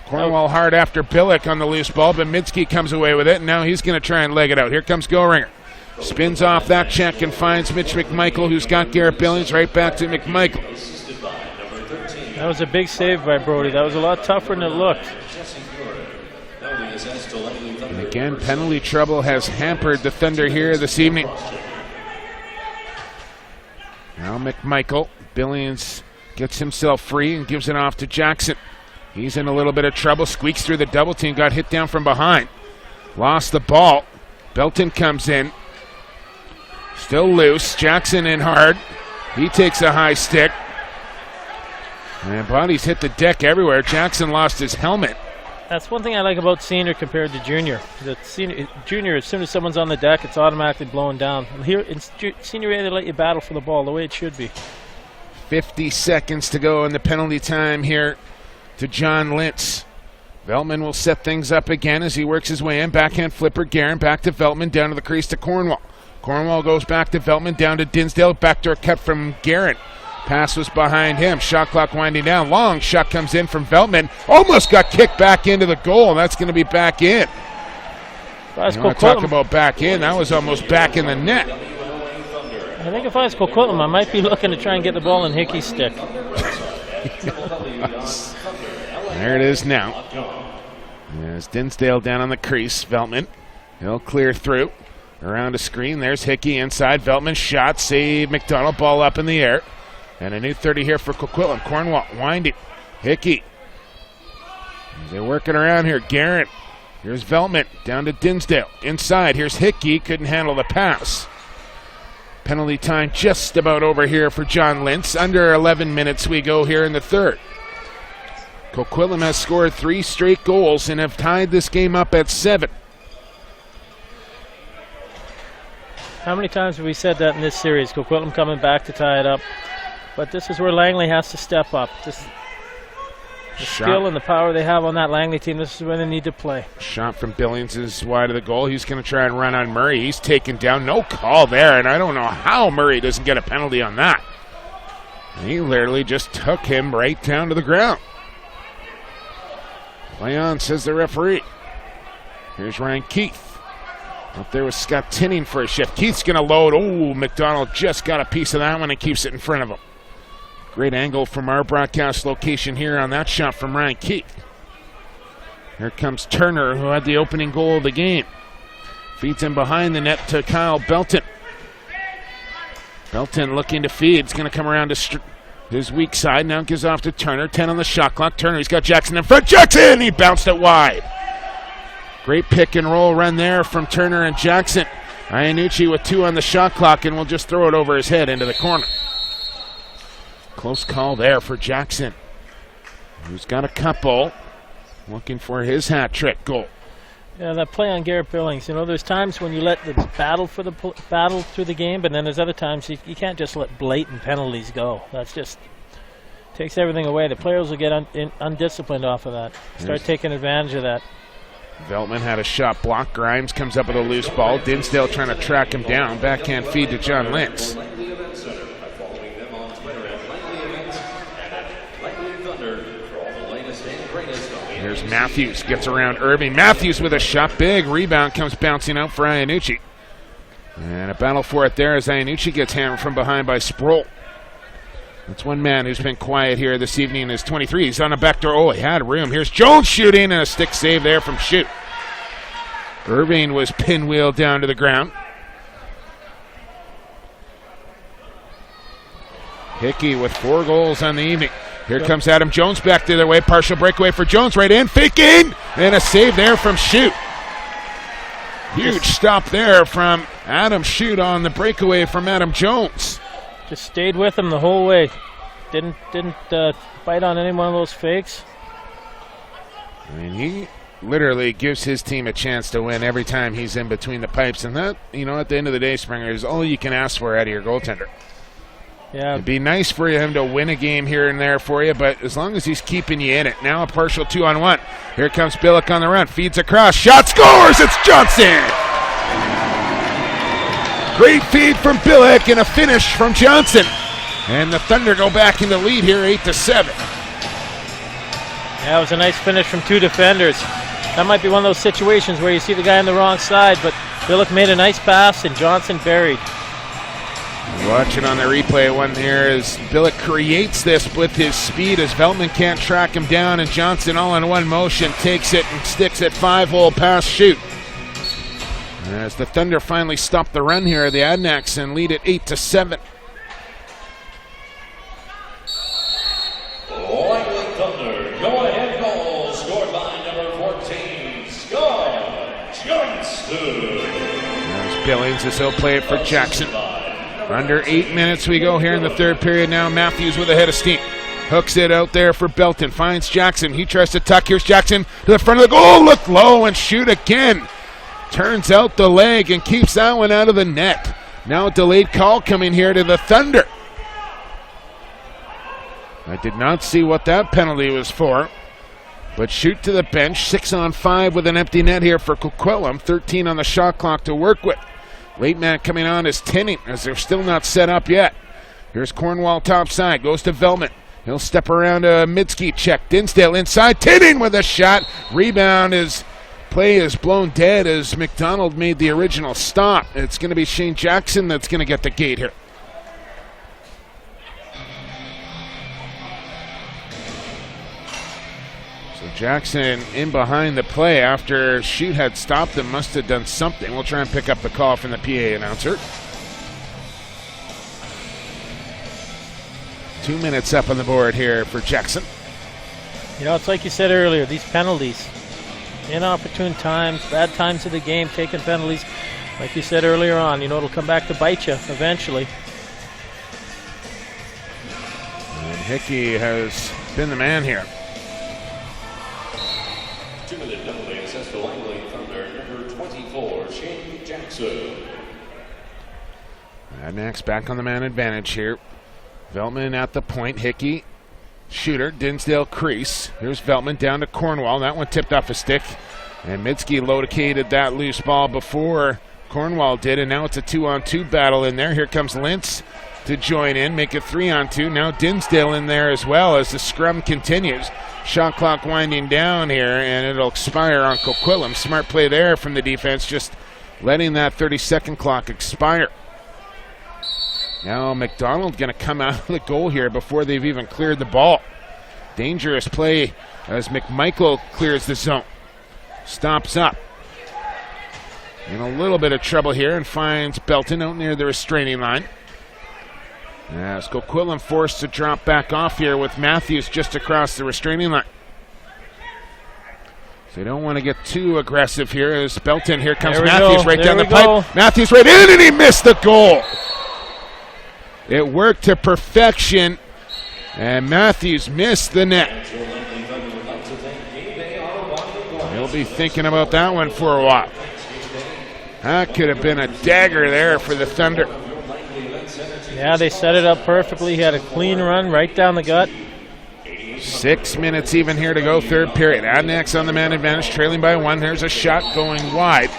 Cornwall hard after Billick on the loose ball, but Minsky comes away with it, and now he's going to try and leg it out. Here comes Gohringer. Spins off that check and finds Mitch McMichael, who's got Garrett Billings right back to McMichael. That was a big save by Brody. That was a lot tougher than it looked. And again, penalty trouble has hampered the Thunder here this evening. Now McMichael. Billings gets himself free and gives it off to Jackson. He's in a little bit of trouble. Squeaks through the double team. Got hit down from behind. Lost the ball. Belton comes in. Still loose. Jackson in hard. He takes a high stick. And bodies hit the deck everywhere. Jackson lost his helmet. That's one thing I like about senior compared to junior. The junior, as soon as someone's on the deck, it's automatically blowing down. Here in senior, they let you battle for the ball the way it should be. 50 seconds to go in the penalty time here to John Lintz. Veltman will set things up again as he works his way in. Backhand flipper, Guerin back to Veltman, down to the crease to Cornwall. Cornwall goes back to Veltman, down to Dinsdale, backdoor cut from Guerin. Pass was behind him. Shot clock winding down. Long shot comes in from Veltman. Almost got kicked back into the goal. That's going to be back in. You want to talk about back in? That was almost back in the net. I think if I was Coquitlam, I might be looking to try and get the ball in Hickey's stick. There it is now. There's Dinsdale down on the crease. Veltman. He'll clear through. Around a screen. There's Hickey inside. Veltman shot. Save. McDonald. Ball up in the air. And a new 30 here for Coquitlam. Cornwall winding. Hickey. They're working around here. Guerin. Here's Veltman. Down to Dinsdale. Inside. Here's Hickey. Couldn't handle the pass. Penalty time just about over here for John Lintz. Under 11 minutes we go here in the third. Coquitlam has scored 3 straight goals and have tied this game up at 7. How many times have we said that in this series? Coquitlam coming back to tie it up. But this is where Langley has to step up. Just the skill and the power they have on that Langley team, this is where they need to play. Shot from Billings is wide of the goal. He's going to try and run on Murray. He's taken down. No call there, and I don't know how Murray doesn't get a penalty on that. He literally just took him right down to the ground. Play on, says the referee. Here's Ryan Keith. Up there with Scott Tinning for a shift. Keith's going to load. Oh, McDonald just got a piece of that one and keeps it in front of him. Great angle from our broadcast location here on that shot from Ryan Keith. Here comes Turner, who had the opening goal of the game. Feeds him behind the net to Kyle Belton. Belton looking to feed. It's going to come around to his weak side. Now gives off to Turner. 10 on the shot clock. Turner, he's got Jackson in front. Jackson! He bounced it wide. Great pick and roll run there from Turner and Jackson. Iannucci with 2 on the shot clock, and will just throw it over his head into the corner. Close call there for Jackson, who's got a couple, looking for his hat trick goal. Yeah, that play on Garrett Billings. You know, there's times when you let the battle through the game, but then there's other times you can't just let blatant penalties go. That's just takes everything away. The players will get undisciplined off of that. Start taking advantage of that. Veltman had a shot block. Grimes comes up with a loose ball. Dinsdale trying to track him down. Backhand feed to John Lentz. Here's Matthews, gets around Irving. Matthews with a shot, big rebound, comes bouncing out for Iannucci. And a battle for it there as Iannucci gets hammered from behind by Sproul. That's one man who's been quiet here this evening is 23. He's on a backdoor. Oh, he had room. Here's Jones shooting and a stick save there from Shoot. Irving was pinwheeled down to the ground. Hickey with 4 goals on the evening. Here comes Adam Jones back the other way. Partial breakaway for Jones. Right in. Faking. And a save there from Shoot. Huge stop there from Adam Shoot on the breakaway from Adam Jones. Just stayed with him the whole way. Didn't bite on any one of those fakes. I mean, he literally gives his team a chance to win every time he's in between the pipes. And that, you know, at the end of the day, Springer, is all you can ask for out of your goaltender. Yeah. It'd be nice for him to win a game here and there for you, but as long as he's keeping you in it. Now a partial 2-on-1. Here comes Billick on the run. Feeds across. Shot, scores! It's Johnson! Great feed from Billick and a finish from Johnson. And the Thunder go back in the lead here, 8-7. Yeah, it was a nice finish from 2 defenders. That might be one of those situations where you see the guy on the wrong side, but Billick made a nice pass and Johnson buried. Watching on the replay one here as Billick creates this with his speed as Veltman can't track him down, and Johnson all in one motion takes it and sticks it 5-hole past Shoot. As the Thunder finally stop the run here, the Adanacs and lead it 8-7. Langley Thunder, go-ahead goal scored by number 14, Scott Johnston. There's Billings as he'll play it for Jackson. Under 8 minutes we go here in the third period now. Matthews with a head of steam. Hooks it out there for Belton. Finds Jackson. He tries to tuck. Here's Jackson to the front of the goal. Look low and shoot again. Turns out the leg and keeps that one out of the net. Now a delayed call coming here to the Thunder. I did not see what that penalty was for. But Shoot to the bench. 6-on-5 with an empty net here for Coquitlam. 13 on the shot clock to work with. Late man coming on is Tinning as they're still not set up yet. Here's Cornwall top side. Goes to Veltman. He'll step around to Mitski. Check. Dinsdale inside. Tinning with a shot. Rebound is... Play is blown dead as McDonald made the original stop. It's going to be Shane Jackson that's going to get the gate here. So Jackson in behind the play after Shoot had stopped him, must have done something. We'll try and pick up the call from the PA announcer. 2 minutes up on the board here for Jackson. You know, it's like you said earlier, these penalties. Inopportune times, bad times of the game, taking penalties. Like you said earlier on, you know, it'll come back to bite you eventually. And Hickey has been the man here. 2-minute penalty assessed to Langley Thunder, number 24, Shane Jackson. Adanacs back on the man advantage here. Veltman at the point. Hickey. Shooter, Dinsdale crease. Here's Veltman down to Cornwall. That one tipped off a stick. And Mitski located that loose ball before Cornwall did. And now it's a 2-on-2 battle in there. Here comes Lentz to join in, make it 3-on-2. Now Dinsdale in there as well as the scrum continues. Shot clock winding down here, and it'll expire on Coquitlam. Smart play there from the defense, just letting that 30-second clock expire. Now McDonald going to come out of the goal here before they've even cleared the ball. Dangerous play as McMichael clears the zone. Stops up. In a little bit of trouble here and finds Belton out near the restraining line. As Coquitlam forced to drop back off here with Matthews just across the restraining line. So you don't want to get too aggressive here as Belton, here comes Matthews right down the pipe. Matthews right in and he missed the goal. It worked to perfection, and Matthews missed the net. He'll They'll be thinking about that one for a while. That could have been a dagger there for the Thunder. Yeah, they set it up perfectly. He had a clean run right down the gut. 6 minutes even here to go, third period. Adanacs on the man advantage, trailing by 1. There's a shot going wide.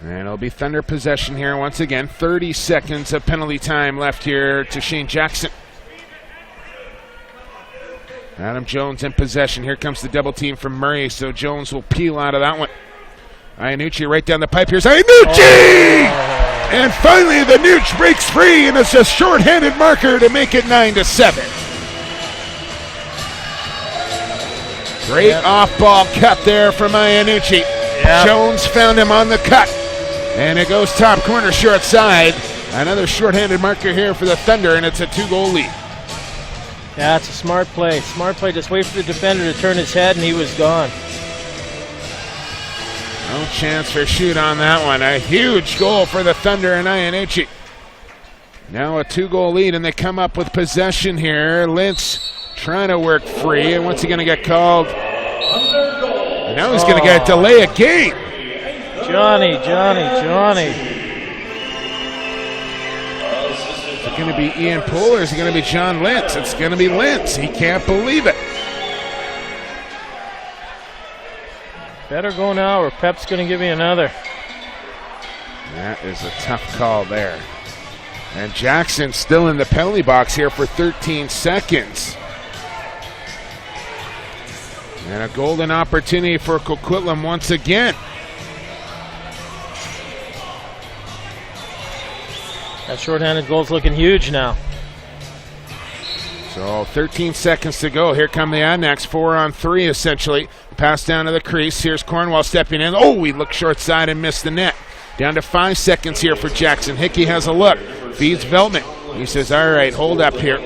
And it'll be Thunder possession here once again. 30 seconds of penalty time left here to Shane Jackson. Adam Jones in possession. Here comes the double team from Murray, so Jones will peel out of that one. Iannucci right down the pipe. Here's Iannucci! And finally the Nooch breaks free, and it's a short-handed marker to make it 9-7. Great off-ball cut there from Iannucci. Yep. Jones found him on the cut. And it goes top corner, short side. Another short-handed marker here for the Thunder, and it's a 2-goal lead. Yeah, it's a smart play. Smart play. Just wait for the defender to turn his head, and he was gone. No chance for shoot on that one. A huge goal for the Thunder and Iannucci. Now a 2-goal lead, and they come up with possession here. Lintz trying to work free, and what's he going to get called? And now he's going to get a delay of game. Johnny. Is it going to be Ian Poole or is it going to be John Lintz? It's going to be Lintz. He can't believe it. Better go now or Pep's going to give you another. That is a tough call there. And Jackson still in the penalty box here for 13 seconds. And a golden opportunity for Coquitlam once again. That shorthanded goal's looking huge now. So 13 seconds to go. Here come the Adanacs, 4-on-3 essentially. Pass down to the crease. Here's Cornwall stepping in. Oh, he looked short side and missed the net. Down to 5 seconds here for Jackson. Hickey has a look. Feeds Veltman. He says, all right, hold up here.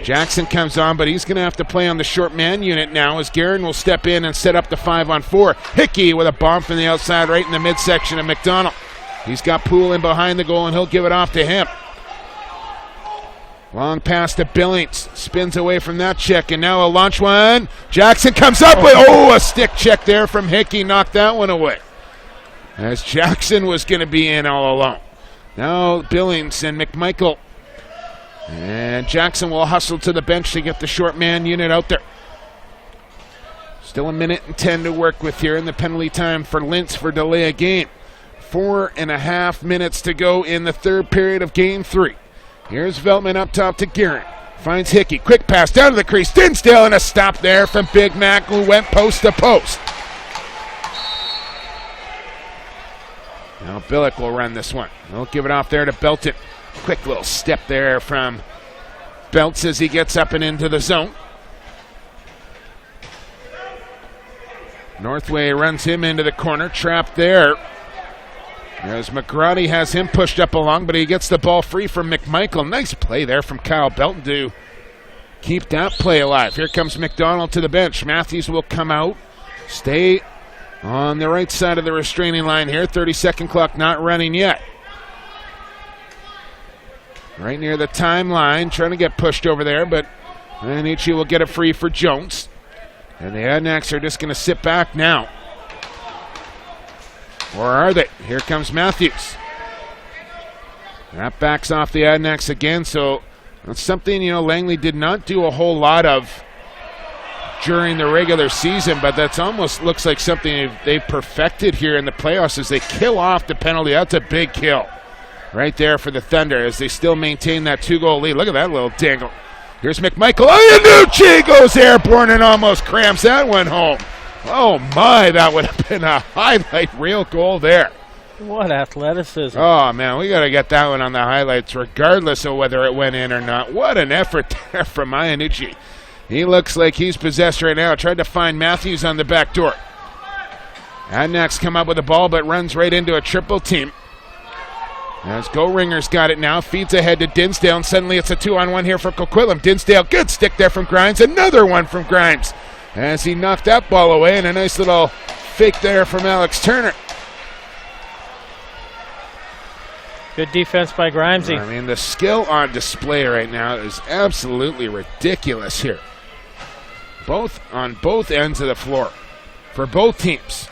Jackson comes on, but he's going to have to play on the short man unit now as Guerin will step in and set up the 5-on-4. Hickey with a bomb from the outside right in the midsection of McDonald. He's got Poole in behind the goal, and he'll give it off to him. Long pass to Billings. Spins away from that check, and now a launch one. Jackson comes up with, a stick check there from Hickey. Knocked that one away. As Jackson was going to be in all alone. Now Billings and McMichael. And Jackson will hustle to the bench to get the short man unit out there. Still 1 minute and 10 to work with here in the penalty time for Lintz for delay of game. 4.5 minutes to go in the third period of game 3. Here's Veltman up top to Guerin. Finds Hickey. Quick pass down to the crease. Dinsdale, and a stop there from Big Mac, who went post to post. Now Billick will run this one. He'll give it off there to Belton. Quick little step there from Belts as he gets up and into the zone. Northway runs him into the corner. Trapped there. As McGrady has him pushed up along, but he gets the ball free from McMichael. Nice play there from Kyle Belton to keep that play alive. Here comes McDonald to the bench. Matthews will come out. Stay on the right side of the restraining line here. 30-second clock not running yet. Right near the timeline, trying to get pushed over there, but Iannucci will get it free for Jones. And the Adanacs are just going to sit back now. Or are they? Here comes Matthews. That backs off the Adanacs again, so that's something, Langley did not do a whole lot of during the regular season, but that's almost looks like something they've perfected here in the playoffs as they kill off the penalty. That's a big kill right there for the Thunder as they still maintain that 2-goal lead. Look at that little dangle. Here's McMichael. Iannucci goes airborne and almost crams that one home. Oh my, that would have been a highlight reel goal there. What athleticism. Oh man, we got to get that one on the highlights regardless of whether it went in or not. What an effort there from Iannucci. He looks like he's possessed right now. Tried to find Matthews on the back door. Adanacs come up with the ball but runs right into a triple team. As Go-Ringer's got it now, feeds ahead to Dinsdale, and suddenly it's a 2-on-1 here for Coquitlam. Dinsdale, good stick there from Grimes. Another one from Grimes as he knocked that ball away, and a nice little fake there from Alex Turner. Good defense by Grimesy. I mean, the skill on display right now is absolutely ridiculous here. On both ends of the floor for both teams.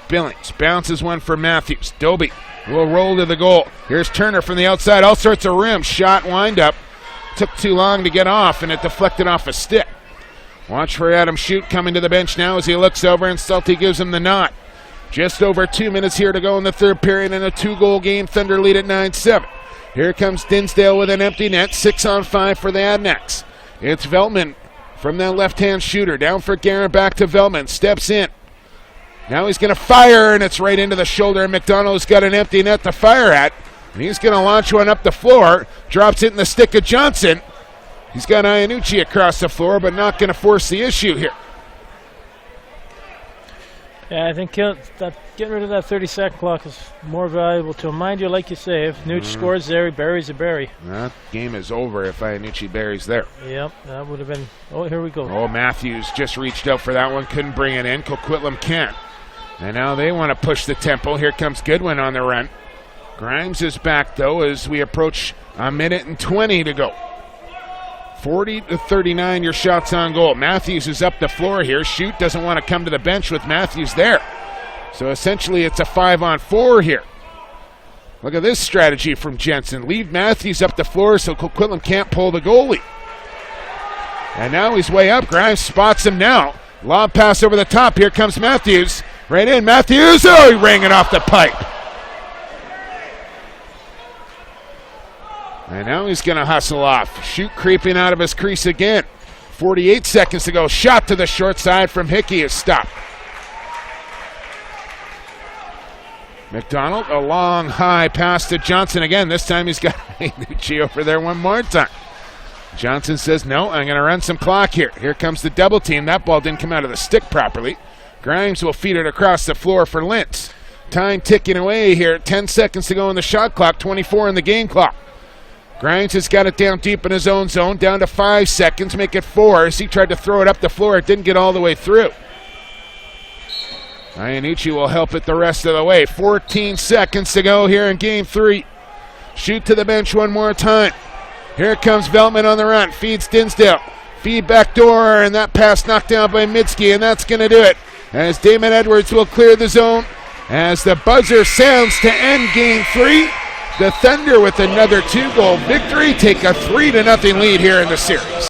Billings bounces one for Matthews. Doby will roll to the goal. Here's Turner from the outside. All sorts of rim. Shot wind up. Took too long to get off, and it deflected off a stick. Watch for Adam Shute coming to the bench now as he looks over, and Stulte gives him the nod. Just over 2 minutes here to go in the third period, and a 2-goal game. Thunder lead at 9-7. Here comes Dinsdale with an empty net. 6-on-5 for the Adanacs. It's Veltman from that left-hand shooter. Down for Guerin, back to Veltman. Steps in. Now he's going to fire, and it's right into the shoulder. McDonald's got an empty net to fire at. And he's going to launch one up the floor. Drops it in the stick of Johnson. He's got Iannucci across the floor, but not going to force the issue here. Yeah, I think getting rid of that 30-second clock is more valuable to him. Mind you, like you say, if Nuge scores there, he buries a berry. That game is over if Iannucci buries there. Yep, that would have been... Oh, here we go. Oh, Matthews just reached out for that one. Couldn't bring it in. Coquitlam can't. And now they want to push the tempo. Here comes Goodwin on the run. Grimes is back, though, as we approach a minute and 20 to go. 40-39, your shots on goal. Matthews is up the floor here. Shute doesn't want to come to the bench with Matthews there. So essentially it's a 5-on-4 here. Look at this strategy from Jensen. Leave Matthews up the floor so Coquitlam can't pull the goalie. And now he's way up. Grimes spots him now. Lob pass over the top. Here comes Matthews. Right in. Matthews. Oh, he rang it off the pipe. And now he's going to hustle off. Shute creeping out of his crease again. 48 seconds to go. Shot to the short side from Hickey is stopped. McDonald, a long high pass to Johnson again. This time he's got Iannucci over there one more time. Johnson says, no, I'm going to run some clock here. Here comes the double team. That ball didn't come out of the stick properly. Grimes will feed it across the floor for Lintz. Time ticking away here. 10 seconds to go in the shot clock. 24 in the game clock. Grimes has got it down deep in his own zone, down to 5 seconds, make it 4 as he tried to throw it up the floor. It didn't get all the way through. Iannucci will help it the rest of the way. 14 seconds to go here in game 3. Shute to the bench one more time. Here comes Veltman on the run, feeds Dinsdale. Feed back door, and that pass knocked down by Mitski, and that's going to do it. As Damon Edwards will clear the zone as the buzzer sounds to end game 3. The Thunder with another 2-goal victory take a 3-0 lead here in the series.